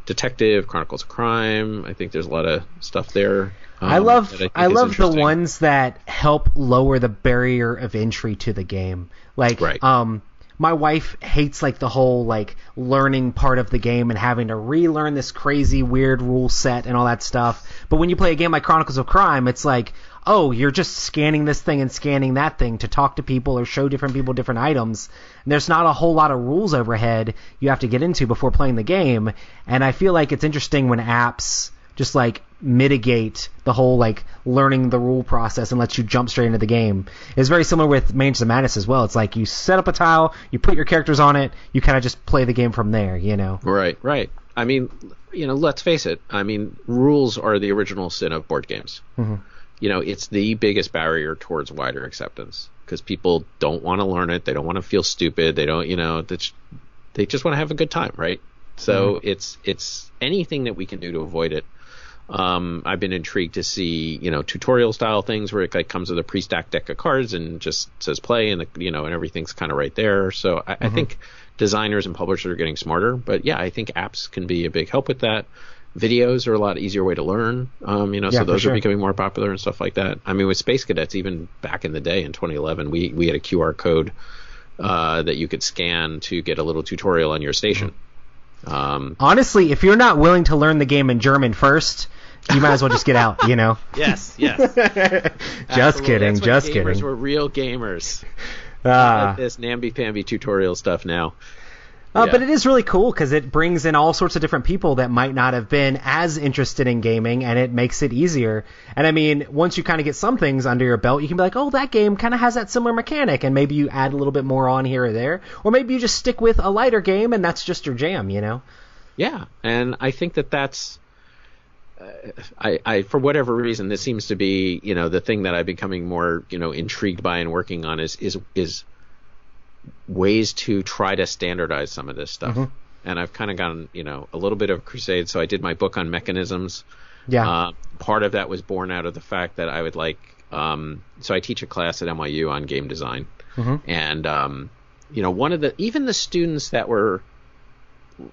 Detective, Chronicles of Crime. I think there's a lot of stuff there. I love the ones that help lower the barrier of entry to the game. Like, my wife hates like the whole like learning part of the game and having to relearn this crazy weird rule set and all that stuff. But when you play a game like Chronicles of Crime, it's like, oh, you're just scanning this thing and scanning that thing to talk to people or show different people different items. And there's not a whole lot of rules overhead you have to get into before playing the game. And I feel like it's interesting when apps just like mitigate the whole like learning the rule process and lets you jump straight into the game. It's very similar with Mansions of Madness as well. It's like you set up a tile, you put your characters on it, you kind of just play the game from there, Right. I mean, let's face it. I mean, rules are the original sin of board games. It's the biggest barrier towards wider acceptance because people don't want to learn it. They don't want to feel stupid. They don't, they just want to have a good time, right? So it's anything that we can do to avoid it. I've been intrigued to see, tutorial style things where it like comes with a pre-stacked deck of cards and just says play and and everything's kind of right there. So I think designers and publishers are getting smarter, but yeah, I think apps can be a big help with that. Videos are a lot easier way to learn, so those are becoming more popular and stuff like that. I mean, with Space Cadets, even back in the day in 2011, we had a QR code that you could scan to get a little tutorial on your station. Honestly, if you're not willing to learn the game in German first, you might as well just get out, Yes. Just kidding. Gamers were real gamers. Like this namby-pamby tutorial stuff now. But it is really cool because it brings in all sorts of different people that might not have been as interested in gaming, and it makes it easier. And I mean, once you kind of get some things under your belt, you can be like, oh, that game kind of has that similar mechanic, and maybe you add a little bit more on here or there. Or maybe you just stick with a lighter game, and that's just your jam, Yeah, and I think that's... I for whatever reason, this seems to be, the thing that I'm becoming more, intrigued by and working on is ways to try to standardize some of this stuff. And I've kind of gone, a little bit of a crusade. So I did my book on mechanisms. Yeah. Part of that was born out of the fact that I would like, so I teach a class at NYU on game design. And, even the students that were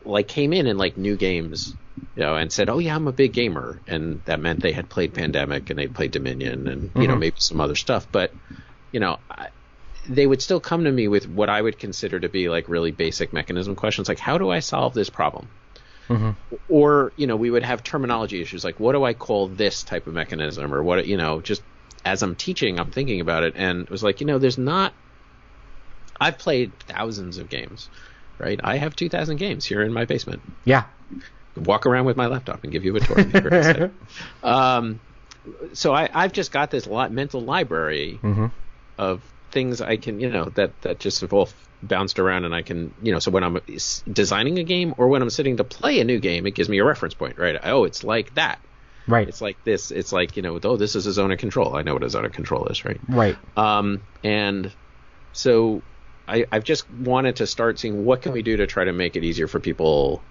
like came in and like new games, and said, oh yeah, I'm a big gamer. And that meant they had played Pandemic and they'd played Dominion and, maybe some other stuff. But, they would still come to me with what I would consider to be like really basic mechanism questions, like how do I solve this problem? Or, we would have terminology issues, like what do I call this type of mechanism, or what, just as I'm teaching, I'm thinking about it. And it was like, I've played thousands of games, right? I have 2,000 games here in my basement. Yeah. Walk around with my laptop and give you a tour. So I've just got this mental library of things I can, that just have all bounced around, and I can, so when I'm designing a game or when I'm sitting to play a new game, it gives me a reference point, right? Oh, it's like that. Right. It's like this. It's like, oh, this is a zone of control. I know what a zone of control is, right? Right. And so I've just wanted to start seeing what can we do to try to make it easier for people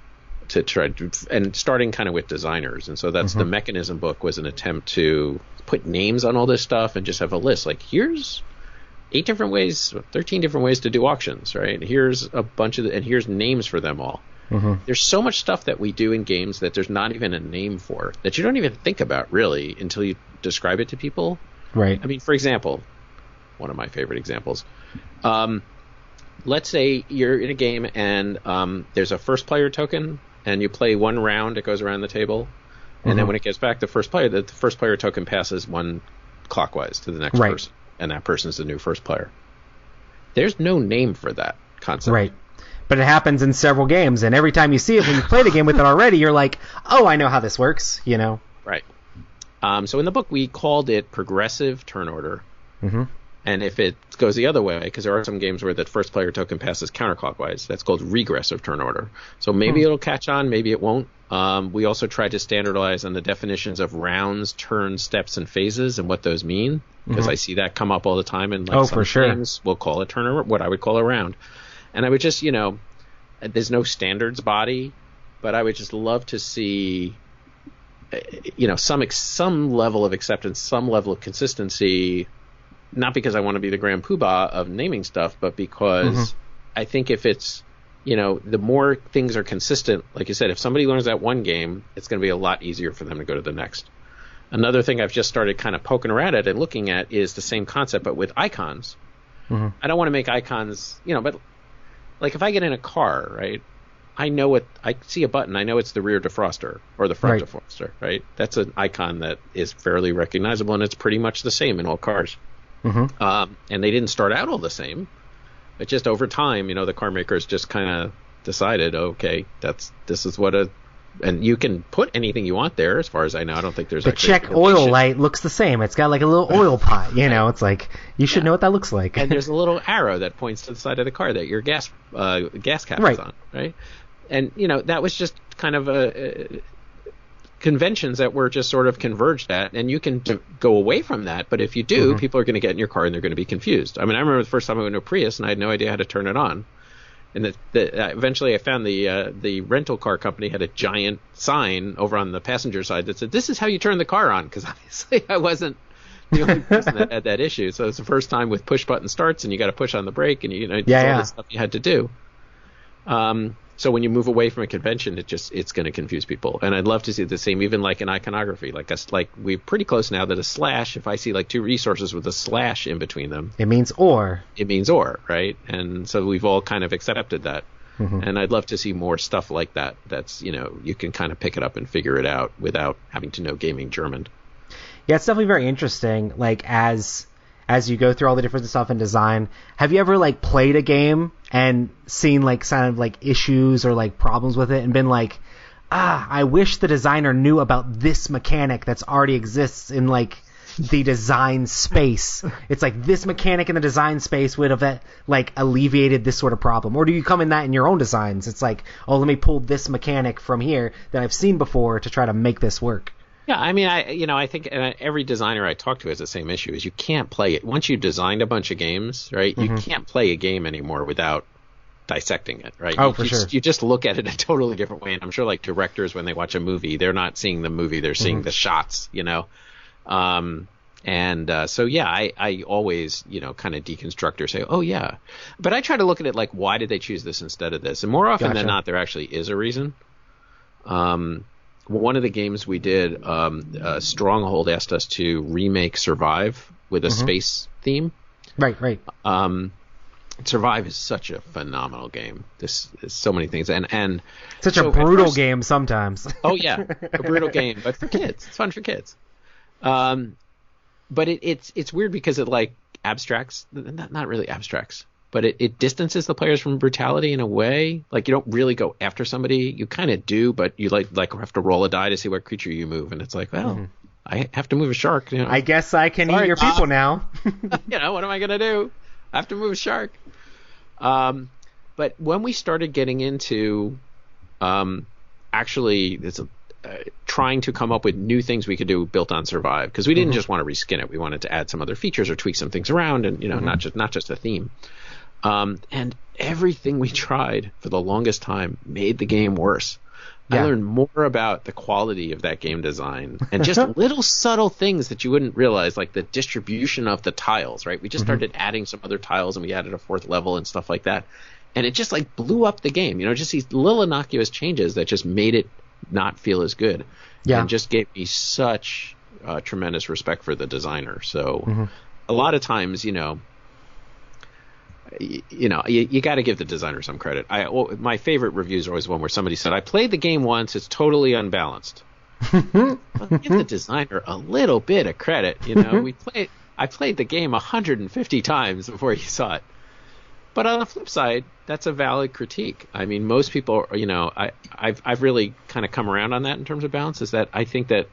to try to, and starting kind of with designers. And so that's the mechanism book was an attempt to put names on all this stuff and just have a list. Like, here's 8 different ways, 13 different ways to do auctions, right? Here's a bunch of, and here's names for them all. There's so much stuff that we do in games that there's not even a name for, that you don't even think about really until you describe it to people. Right. I mean, for example, one of my favorite examples, let's say you're in a game and there's a first player token, and you play one round, it goes around the table, and then when it gets back to first player, the first player token passes one clockwise to the next person, and that person is the new first player. There's no name for that concept. Right. But it happens in several games, and every time you see it, when you play the game with it already, you're like, oh, I know how this works, Right. So in the book, we called it progressive turn order. Mm-hmm. And if it goes the other way, because there are some games where the first player token passes counterclockwise, that's called regressive turn order. So maybe it'll catch on, maybe it won't. We also tried to standardize on the definitions of rounds, turns, steps, and phases and what those mean, because I see that come up all the time in like some games. We'll call it turn order, what I would call a round. And I would just, there's no standards body, but I would just love to see, some level of acceptance, some level of consistency. Not because I want to be the grand poobah of naming stuff, but because I think if it's, the more things are consistent, like you said, if somebody learns that one game, it's going to be a lot easier for them to go to the next. Another thing I've just started kind of poking around at and looking at is the same concept, but with icons. I don't want to make icons, but like if I get in a car, right, I see a button, I know it's the rear defroster or the front defroster, right? That's an icon that is fairly recognizable, and it's pretty much the same in all cars. And they didn't start out all the same, but just over time, the car makers just kind of decided, okay, this is what and you can put anything you want there. As far as I know, I don't think there's the check oil light looks the same. It's got like a little oil pot, it's like you should know what that looks like. And there's a little arrow that points to the side of the car that your gas cap is on, right? And that was just kind of conventions that were just sort of converged at, and you can go away from that, but if you do, people are going to get in your car and they're going to be confused. I mean, I remember the first time I went to a Prius and I had no idea how to turn it on, and eventually I found the rental car company had a giant sign over on the passenger side that said, "This is how you turn the car on," because obviously I wasn't the only person that had that issue. So it's the first time with push button starts, and you got to push on the brake, and all this stuff you had to do. So when you move away from a convention, it's going to confuse people. And I'd love to see the same, even like in iconography. Like we're pretty close now that a slash, if I see like two resources with a slash in between them, it means or. It means or, right? And so we've all kind of accepted that. And I'd love to see more stuff like that. That's, you can kind of pick it up and figure it out without having to know gaming German. Yeah, it's definitely very interesting. Like as you go through all the different stuff in design, have you ever like played a game and seen like kind of like issues or like problems with it and been like, I wish the designer knew about this mechanic that's already exists in like the design space. It's like this mechanic in the design space would have like alleviated this sort of problem. Or do you come in that in your own designs? It's like, oh, let me pull this mechanic from here that I've seen before to try to make this work. Yeah, I mean, I think every designer I talk to has the same issue: is you can't play it once you designed a bunch of games, right? You can't play a game anymore without dissecting it, right? Oh, for sure. You just look at it a totally different way, and I'm sure like directors when they watch a movie, they're not seeing the movie, they're seeing the shots, So yeah, I always kind of deconstruct or say, oh yeah, but I try to look at it like, why did they choose this instead of this? And more often than not, there actually is a reason. One of the games we did, Stronghold asked us to remake Survive with a space theme. Right. Survive is such a phenomenal game. There's so many things, and such a brutal game sometimes. Oh yeah, a brutal game, but for kids, it's fun for kids. But it's weird because it like abstracts, not really abstracts, but it distances the players from brutality in a way. Like you don't really go after somebody. You kind of do, but you like have to roll a die to see what creature you move, and it's like, well, I have to move a shark. I guess I can eat your people now. What am I gonna do? I have to move a shark. But when we started getting into actually trying to come up with new things we could do built on Survive, because we didn't just want to reskin it. We wanted to add some other features or tweak some things around, and not just a theme. And everything we tried for the longest time made the game worse. Yeah. I learned more about the quality of that game design and just little subtle things that you wouldn't realize, like the distribution of the tiles, right? We just started adding some other tiles, and we added a fourth level and stuff like that. And it just like blew up the game, just these little innocuous changes that just made it not feel as good. Yeah. And just gave me such tremendous respect for the designer. So a lot of times, you got to give the designer some credit. My favorite reviews are always one where somebody said, I played the game once, it's totally unbalanced. Well, give the designer a little bit of credit. I played the game 150 times before you saw it. But on the flip side, that's a valid critique. I mean, most people, I've really kind of come around on that in terms of balance, is that I think that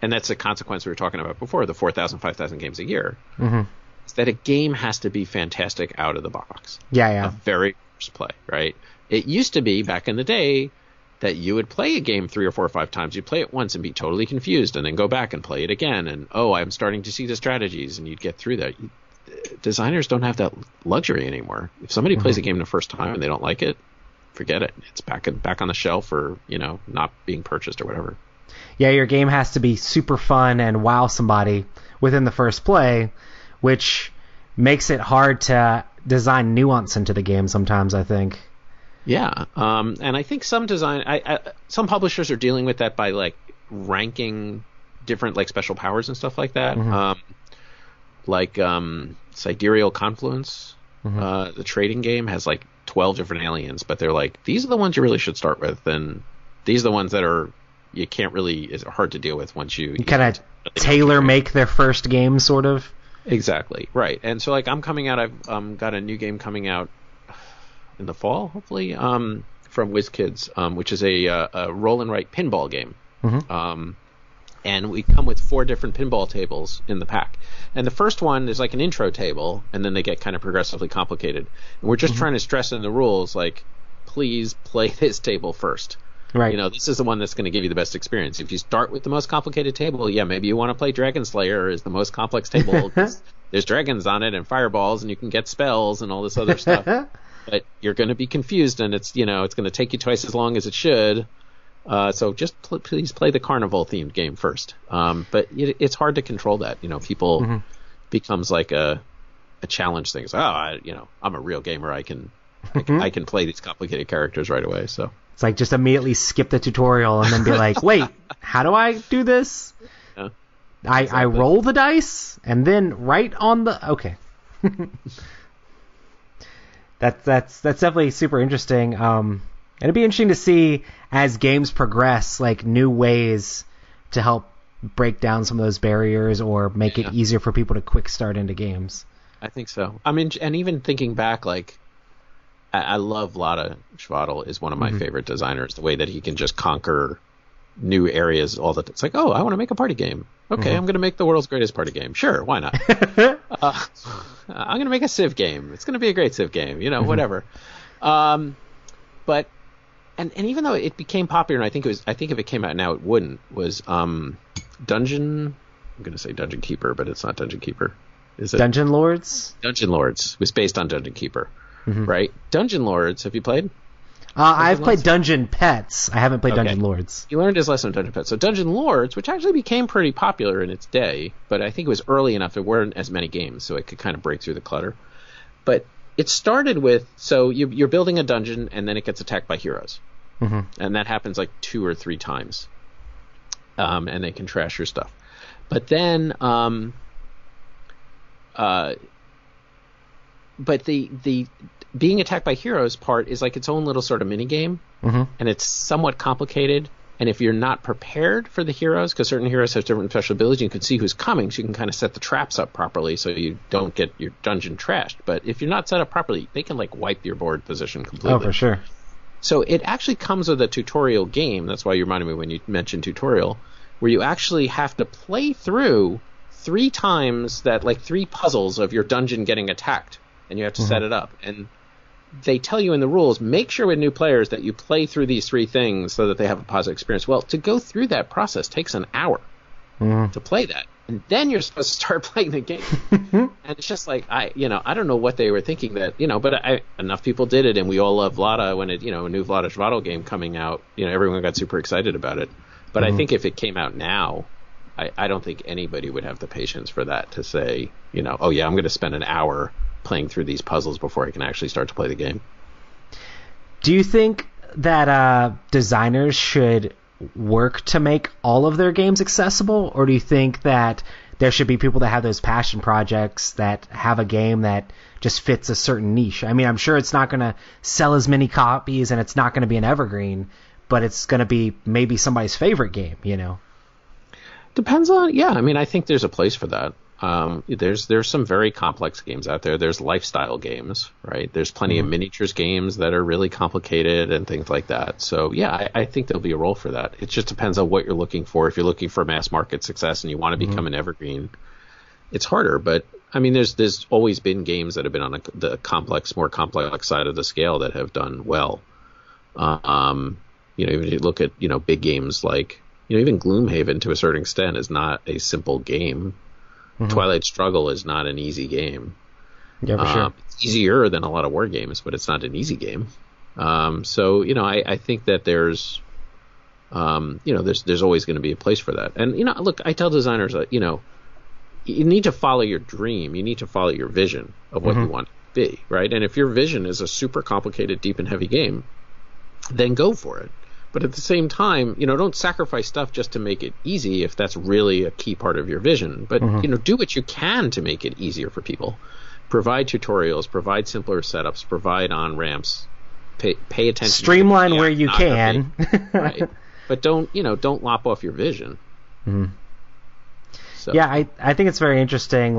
and that's a consequence we were talking about before, the 4,000, 5,000 games a year, Mm-hmm. is that a game has to be fantastic out of the box. Yeah. A very first play, right? It used to be back in the day that you would play a game 3 or 4 or 5 times. You'd play it once and be totally confused and then go back and play it again. And, I'm starting to see the strategies, and you'd get through that. Designers don't have that luxury anymore. If somebody plays a game the first time and they don't like it, forget it. It's back on the shelf, or, not being purchased or whatever. Yeah, your game has to be super fun and wow somebody within the first play, which makes it hard to design nuance into the game sometimes, I think. Yeah, and I think some some publishers are dealing with that by like ranking different like special powers and stuff like that. Sidereal Confluence, the trading game, has like 12 different aliens, but they're like, these are the ones you really should start with, and these are the ones that you can't really, is hard to deal with once you kind of tailor make their first game, sort of. Exactly, right. And so like I've got a new game coming out in the fall, hopefully, from WizKids, which is a roll and write pinball game. And we come with 4 different pinball tables in the pack. And the first one is like an intro table, and then they get kind of progressively complicated. And we're just trying to stress in the rules, like, please play this table first. Right. This is the one that's going to give you the best experience. If you start with the most complicated table, maybe you want to play Dragon Slayer is the most complex table. There's dragons on it and fireballs, and you can get spells and all this other stuff. But you're going to be confused, and it's going to take you twice as long as it should. So just please play the carnival themed game first. But it's hard to control that. People becomes like a challenge thing. It's, I'm a real gamer. I can play these complicated characters right away. So it's like just immediately skip the tutorial and then be like, wait, how do I do this? Yeah, I roll the dice and then right on the okay. That's definitely super interesting. And it'd be interesting to see as games progress, like new ways to help break down some of those barriers or make it easier for people to quick start into games. I think so. I mean, and even thinking back, like I love Lada Schwadl is one of my favorite designers. The way that he can just conquer new areas all the time. It's like, I want to make a party game. Okay, I'm going to make the world's greatest party game. Sure, why not? I'm going to make a Civ game. It's going to be a great Civ game. Whatever. But and even though it became popular, and I think if it came out now it wouldn't, was Dungeon. I'm going to say Dungeon Keeper, but it's not Dungeon Keeper. Is it Dungeon Lords? Dungeon Lords was based on Dungeon Keeper, right? Dungeon Lords. Have you played? I've played Dungeon Pets. I haven't played Dungeon Lords. He learned his lesson on Dungeon Pets. So Dungeon Lords, which actually became pretty popular in its day, but I think it was early enough there weren't as many games, so it could kind of break through the clutter. But it started with, so you're building a dungeon, and then it gets attacked by heroes. And that happens like 2 or 3 times. And they can trash your stuff. But then, but the being attacked by heroes part is like its own little sort of mini game, and it's somewhat complicated. And if you're not prepared for the heroes, because certain heroes have different special abilities, you can see who's coming, so you can kind of set the traps up properly so you don't get your dungeon trashed. But if you're not set up properly, they can like wipe your board position completely. Oh, for sure. So it actually comes with a tutorial game. That's why you reminded me when you mentioned tutorial, where you actually have to play through 3 times that, like 3 puzzles of your dungeon getting attacked, and you have to set it up. And they tell you in the rules, make sure with new players that you play through these 3 things so that they have a positive experience. Well, to go through that process takes an hour to play that. And then you're supposed to start playing the game. And it's just like, I don't know what they were thinking that, but enough people did it, and we all love Vlada when it, a new Vlada Schwadl game coming out, everyone got super excited about it. But I think if it came out now, I don't think anybody would have the patience for that to say, I'm going to spend an hour playing through these puzzles before I can actually start to play the game. Do you think that designers should work to make all of their games accessible, or do you think that there should be people that have those passion projects that have a game that just fits a certain niche? I mean, I'm sure it's not going to sell as many copies and it's not going to be an evergreen, but it's going to be maybe somebody's favorite game, Depends on, I mean, I think there's a place for that. There's some very complex games out there. There's lifestyle games, right? There's plenty of miniatures games that are really complicated and things like that. So yeah, I think there'll be a role for that. It just depends on what you're looking for. If you're looking for mass market success and you want to become an evergreen, it's harder. But I mean, there's always been games that have been on the more complex side of the scale that have done well. Even if you look at big games like even Gloomhaven to a certain extent is not a simple game. Twilight Struggle is not an easy game. Yeah, for sure. It's easier than a lot of war games, but it's not an easy game. So I think that there's always going to be a place for that. And look, I tell designers that you need to follow your dream. You need to follow your vision of what you want to be, right? And if your vision is a super complicated, deep and heavy game, then go for it. But at the same time, don't sacrifice stuff just to make it easy if that's really a key part of your vision. But, do what you can to make it easier for people. Provide tutorials, provide simpler setups, provide on-ramps, pay attention. Streamline where you can. Right. But don't lop off your vision. So. Yeah, I think it's very interesting,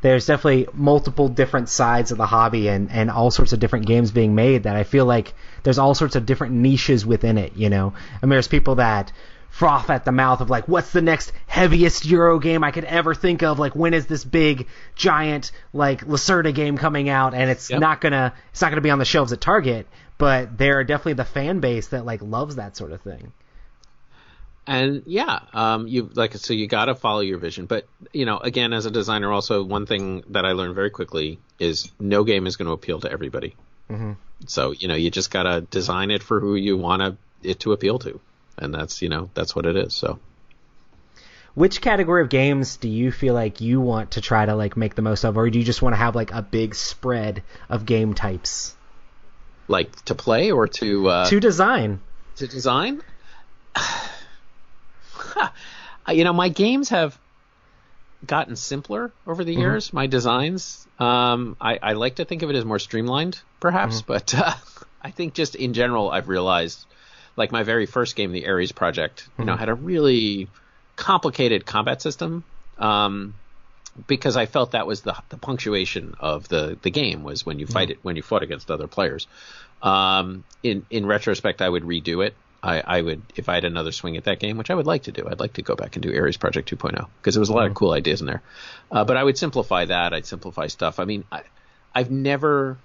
there's definitely multiple different sides of the hobby and all sorts of different games being made that I feel like there's all sorts of different niches within it, I mean, there's people that froth at the mouth of what's the next heaviest Euro game I could ever think of? When is this big giant Lacerda game coming out? And it's not gonna be on the shelves at Target, but they're definitely the fan base that loves that sort of thing. And you got to follow your vision. But again, as a designer, also one thing that I learned very quickly is no game is going to appeal to everybody. So you just got to design it for who you want it to appeal to, and that's what it is. So, which category of games do you feel like you want to try to make the most of, or do you just want to have a big spread of game types? To play or to design? To design. My games have gotten simpler over the years. My designs, I like to think of it as more streamlined, perhaps, but I think just in general, I've realized, my very first game, the Ares Project, had a really complicated combat system, because I felt that was the punctuation of the game was when you when you fought against other players. In retrospect, I would redo it. I would, if I had another swing at that game, which I would like to do, I'd like to go back and do Ares Project 2.0 because there was a lot of cool ideas in there. But I would simplify that. I'd simplify stuff. I mean, I've never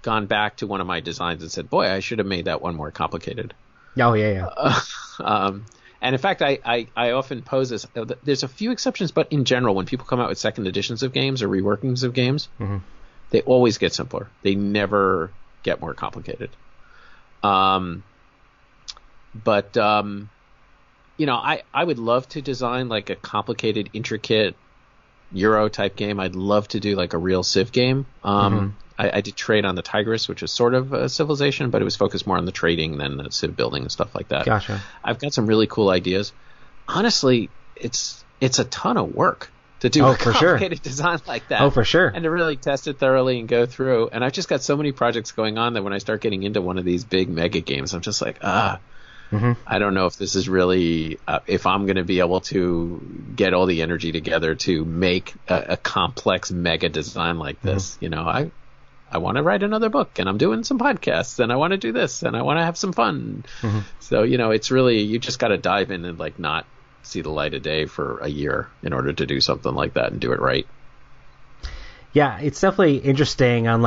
gone back to one of my designs and said, boy, I should have made that one more complicated. Oh, yeah. And in fact, I often pose this. There's a few exceptions, but in general, when people come out with second editions of games or reworkings of games, they always get simpler. They never get more complicated. But I would love to design a complicated, intricate Euro type game. I'd love to do a real Civ game. I did trade on the Tigris, which is sort of a Civilization, but it was focused more on the trading than the Civ building and stuff like that. Gotcha. I've got some really cool ideas. Honestly, it's a ton of work to do a complicated design like that. Oh, for sure. And to really test it thoroughly and go through. And I've just got so many projects going on that when I start getting into one of these big mega games, I'm just I don't know if this is really if I'm going to be able to get all the energy together to make a complex mega design like this. I want to write another book, and I'm doing some podcasts, and I want to do this, and I want to have some fun. So it's really, you just got to dive in and not see the light of day for a year in order to do something like that and do it right. Yeah, it's definitely interesting on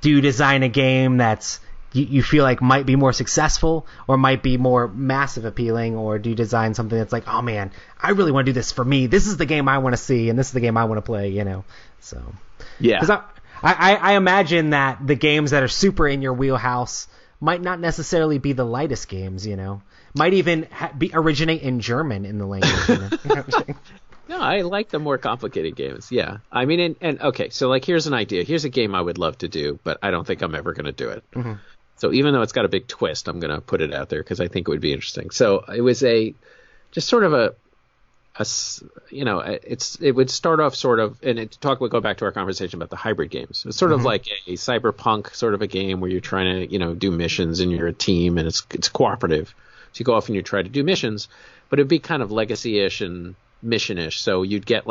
do you design a game that's you feel might be more successful or might be more massive appealing, or do you design something that's oh man, I really want to do this for me. This is the game I want to see, and this is the game I want to play, So yeah, because I imagine that the games that are super in your wheelhouse might not necessarily be the lightest games, might even originate in German in the language. No, I like the more complicated games. Yeah, I mean, and okay, so here's an idea. Here's a game I would love to do, but I don't think I'm ever going to do it. So even though it's got a big twist, I'm going to put it out there because I think it would be interesting. So it was it would start off sort of, and we'll go back to our conversation about the hybrid games. It's sort of like a cyberpunk sort of a game where you're trying to, do missions and you're a team and it's cooperative. So you go off and you try to do missions, but it'd be kind of legacy-ish and mission-ish. So you'd get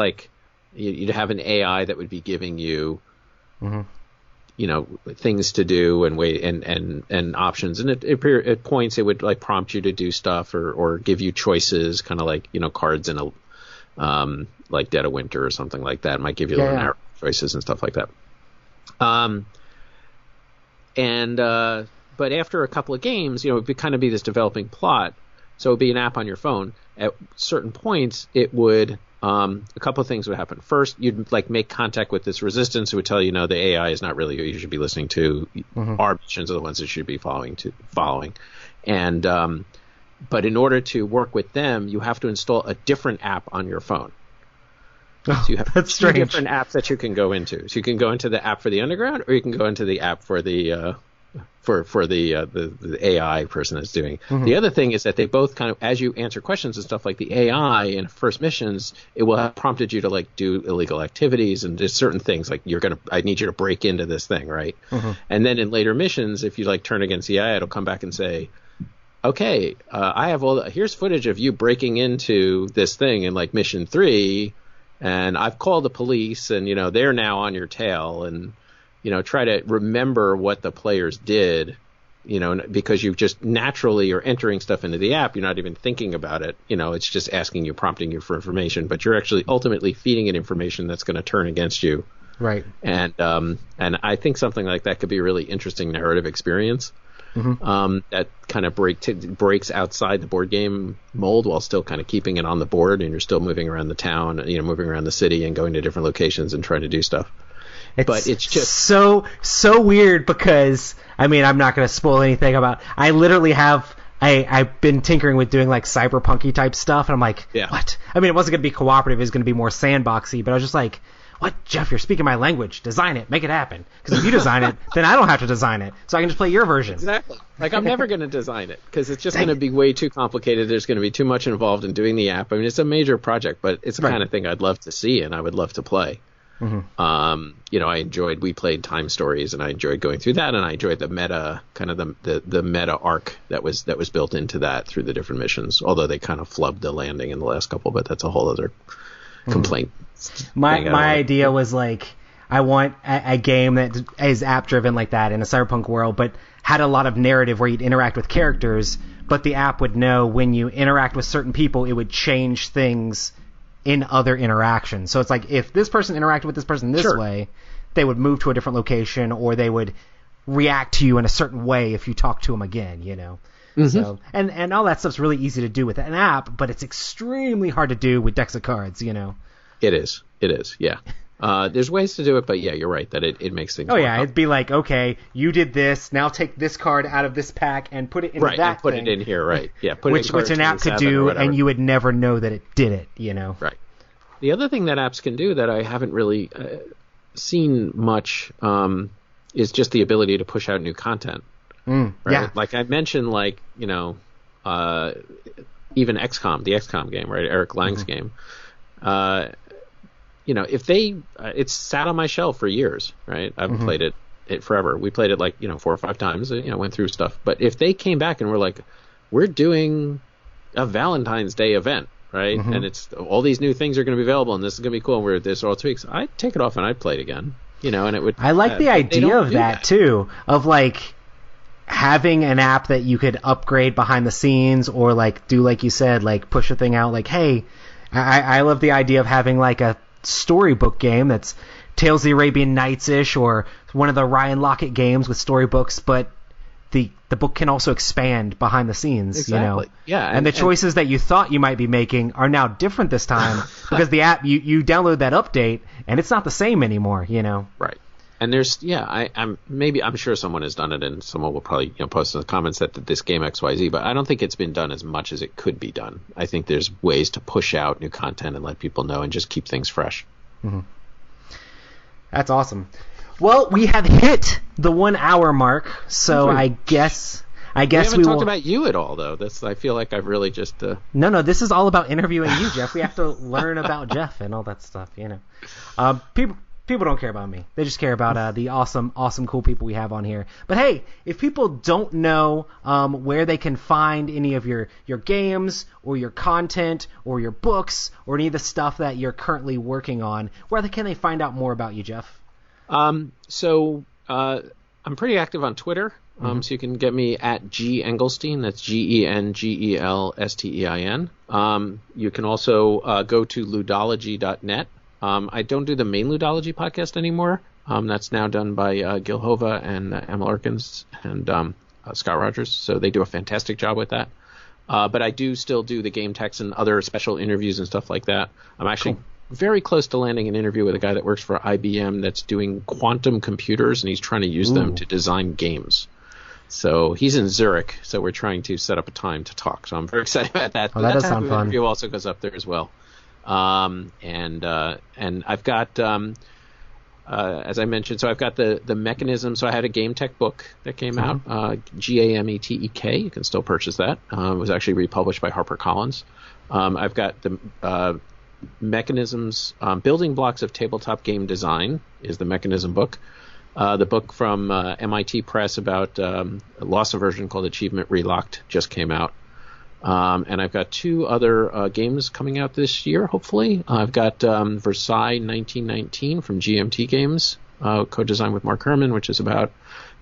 you'd have an AI that would be giving you, Mm-hmm. you know, things to do and options. And at points it would like prompt you to do stuff or give you choices, kind of like, you know, cards in a like Dead of Winter or something like that. It might give you little narrow choices and stuff like that. But after a couple of games, you know, it would kind of be this developing plot. So it would be an app on your phone. At certain points, it would a couple of things would happen. First, you'd like make contact with this resistance who would tell you, no, the AI is not really who you should be listening to. Our missions are the ones that you should be following. And but in order to work with them, you have to install a different app on your phone. So you have That's two strange. different apps that you can go into. So you can go into the app for the underground, or you can go into the app for the the AI person that's doing. The other thing is that they both kind of, as you answer questions and stuff, like the AI in first missions, it will have prompted you to like do illegal activities and there's certain things like I need you to break into this thing, right? And then in later missions, if you like turn against the AI, it'll come back and say, okay, I have here's footage of you breaking into this thing in like mission 3, and I've called the police, and you know they're now on your tail, and you know, try to remember what the players did, you know, because you just naturally are entering stuff into the app. You're not even thinking about it. You know, it's just asking you, prompting you for information, but you're actually ultimately feeding it information that's going to turn against you. Right. And I think something like that could be a really interesting narrative experience. That kind of breaks outside the board game mold while still kind of keeping it on the board, and you're still moving around the town, you know, moving around the city and going to different locations and trying to do stuff. But it's just so weird because, I mean, I'm not going to spoil anything about, I literally have, I've been tinkering with doing like cyberpunky type stuff, and I'm like, what? I mean, it wasn't going to be cooperative, it was going to be more sandboxy, but I was just like, what, Geoff, you're speaking my language, design it, make it happen. Because if you design it, then I don't have to design it, so I can just play your version. Exactly. Like, I'm never going to design it, because it's just going to be way too complicated. There's going to be too much involved in doing the app. I mean, it's a major project, but it's the kind of thing I'd love to see, and I would love to play. You know, we played Time Stories, and I enjoyed going through that, and I enjoyed the meta, kind of the meta arc that was built into that through the different missions, although they kind of flubbed the landing in the last couple, but that's a whole other complaint. My idea was like, I want a game that is app driven like that in a cyberpunk world, but had a lot of narrative where you'd interact with characters, but the app would know when you interact with certain people, it would change things in other interactions. So it's like, if this person interacted with this person this way, they would move to a different location, or they would react to you in a certain way if you talk to them again, you know. So and all that stuff's really easy to do with an app, but it's extremely hard to do with decks of cards, you know. It is, yeah. There's ways to do it, but yeah, you're right that it makes things. Oh yeah, it'd be like, okay, you did this, now take this card out of this pack and put it in and put it in here, right? Yeah, which an app could do, and you would never know that it did it, you know. Right. The other thing that apps can do that I haven't really seen much is just the ability to push out new content. Right? Yeah. Like I mentioned, like, you know, even XCOM, the XCOM game, right? Eric Lang's game. You know, if it's sat on my shelf for years, right? I've played it forever. We played it like, you know, 4 or 5 times, you know, went through stuff. But if they came back and were like, we're doing a Valentine's Day event, right? And it's all these new things are going to be available, and this is going to be cool, and we're this all 2 weeks, I'd take it off and I'd play it again, you know, and it would. I like the idea of that too, of like having an app that you could upgrade behind the scenes, or like do like you said, like push a thing out, like, hey, I love the idea of having like a storybook game that's Tales of the Arabian Nights-ish, or one of the Ryan Lockett games with storybooks, but the book can also expand behind the scenes, you know. Yeah, and the choices that you thought you might be making are now different this time because the app, you download that update and it's not the same anymore, you know. Right. And there's, I'm sure someone has done it, and someone will probably, you know, post in the comments that this game XYZ, but I don't think it's been done as much as it could be done. I think there's ways to push out new content and let people know and just keep things fresh. That's awesome. Well, we have hit the 1 hour mark, so I guess we haven't talked about you at all, though. I feel like I've really just. No, this is all about interviewing you, Geoff. We have to learn about Geoff and all that stuff, you know. People People don't care about me. They just care about the awesome, cool people we have on here. But hey, if people don't know where they can find any of your games or your content or your books or any of the stuff that you're currently working on, where can they find out more about you, Geoff? So I'm pretty active on Twitter. So you can get me at G Engelstein. That's GENGELSTEIN. You can also go to ludology.net. I don't do the main Ludology podcast anymore. That's now done by Gil Hova and Emma Erkins and Scott Rogers. So they do a fantastic job with that. But I do still do the Game Techs and other special interviews and stuff like that. I'm actually very close to landing an interview with a guy that works for IBM that's doing quantum computers, and he's trying to use them to design games. So he's in Zurich, so we're trying to set up a time to talk. So I'm very excited about that. Oh, that does sound fun. Interview also goes up there as well. And I've got, as I mentioned, so I've got the mechanism. So I had a Game Tek book that came out, GAMETEK. You can still purchase that. It was actually republished by HarperCollins. I've got the mechanisms, building blocks of tabletop game design is the mechanism book. The book from MIT Press about loss aversion called Achievement Relocked just came out. And I've got two other games coming out this year, hopefully. I've got Versailles 1919 from GMT Games, co-designed with Mark Herman, which is about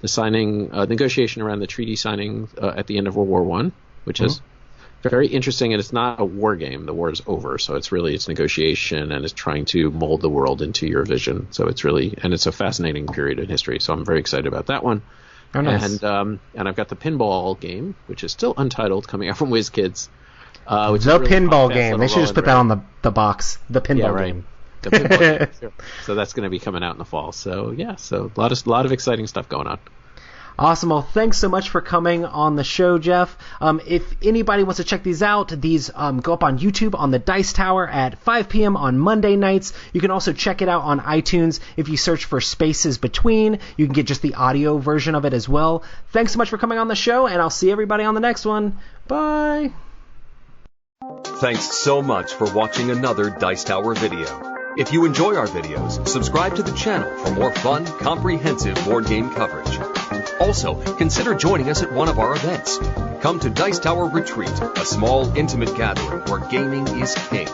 the signing, negotiation around the treaty signing at the end of World War I, which is very interesting. And it's not a war game. The war is over. So it's negotiation, and it's trying to mold the world into your vision. So it's a fascinating period in history. So I'm very excited about that one. Oh, nice. And I've got the pinball game, which is still untitled, coming out from WizKids. Which the really pinball game. They should just put that on the box. The pinball game. The pinball game. So that's going to be coming out in the fall. So yeah, so a lot of exciting stuff going on. Awesome. Well, thanks so much for coming on the show, Geoff. If anybody wants to check these out, these go up on YouTube on the Dice Tower at 5 p.m. on Monday nights. You can also check it out on iTunes. If you search for Spaces Between, you can get just the audio version of it as well. Thanks so much for coming on the show, and I'll see everybody on the next one. Bye. Thanks so much for watching another Dice Tower video. If you enjoy our videos, subscribe to the channel for more fun, comprehensive board game coverage. Also, consider joining us at one of our events. Come to Dice Tower Retreat, a small, intimate gathering where gaming is king.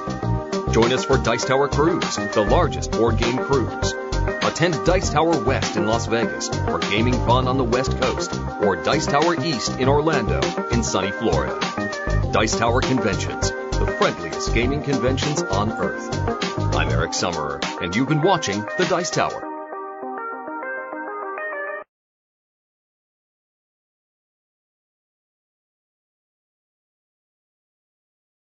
Join us for Dice Tower Cruise, the largest board game cruise. Attend Dice Tower West in Las Vegas for gaming fun on the West Coast, or Dice Tower East in Orlando in sunny Florida. Dice Tower Conventions, the friendliest gaming conventions on Earth. I'm Eric Summerer, and you've been watching The Dice Tower.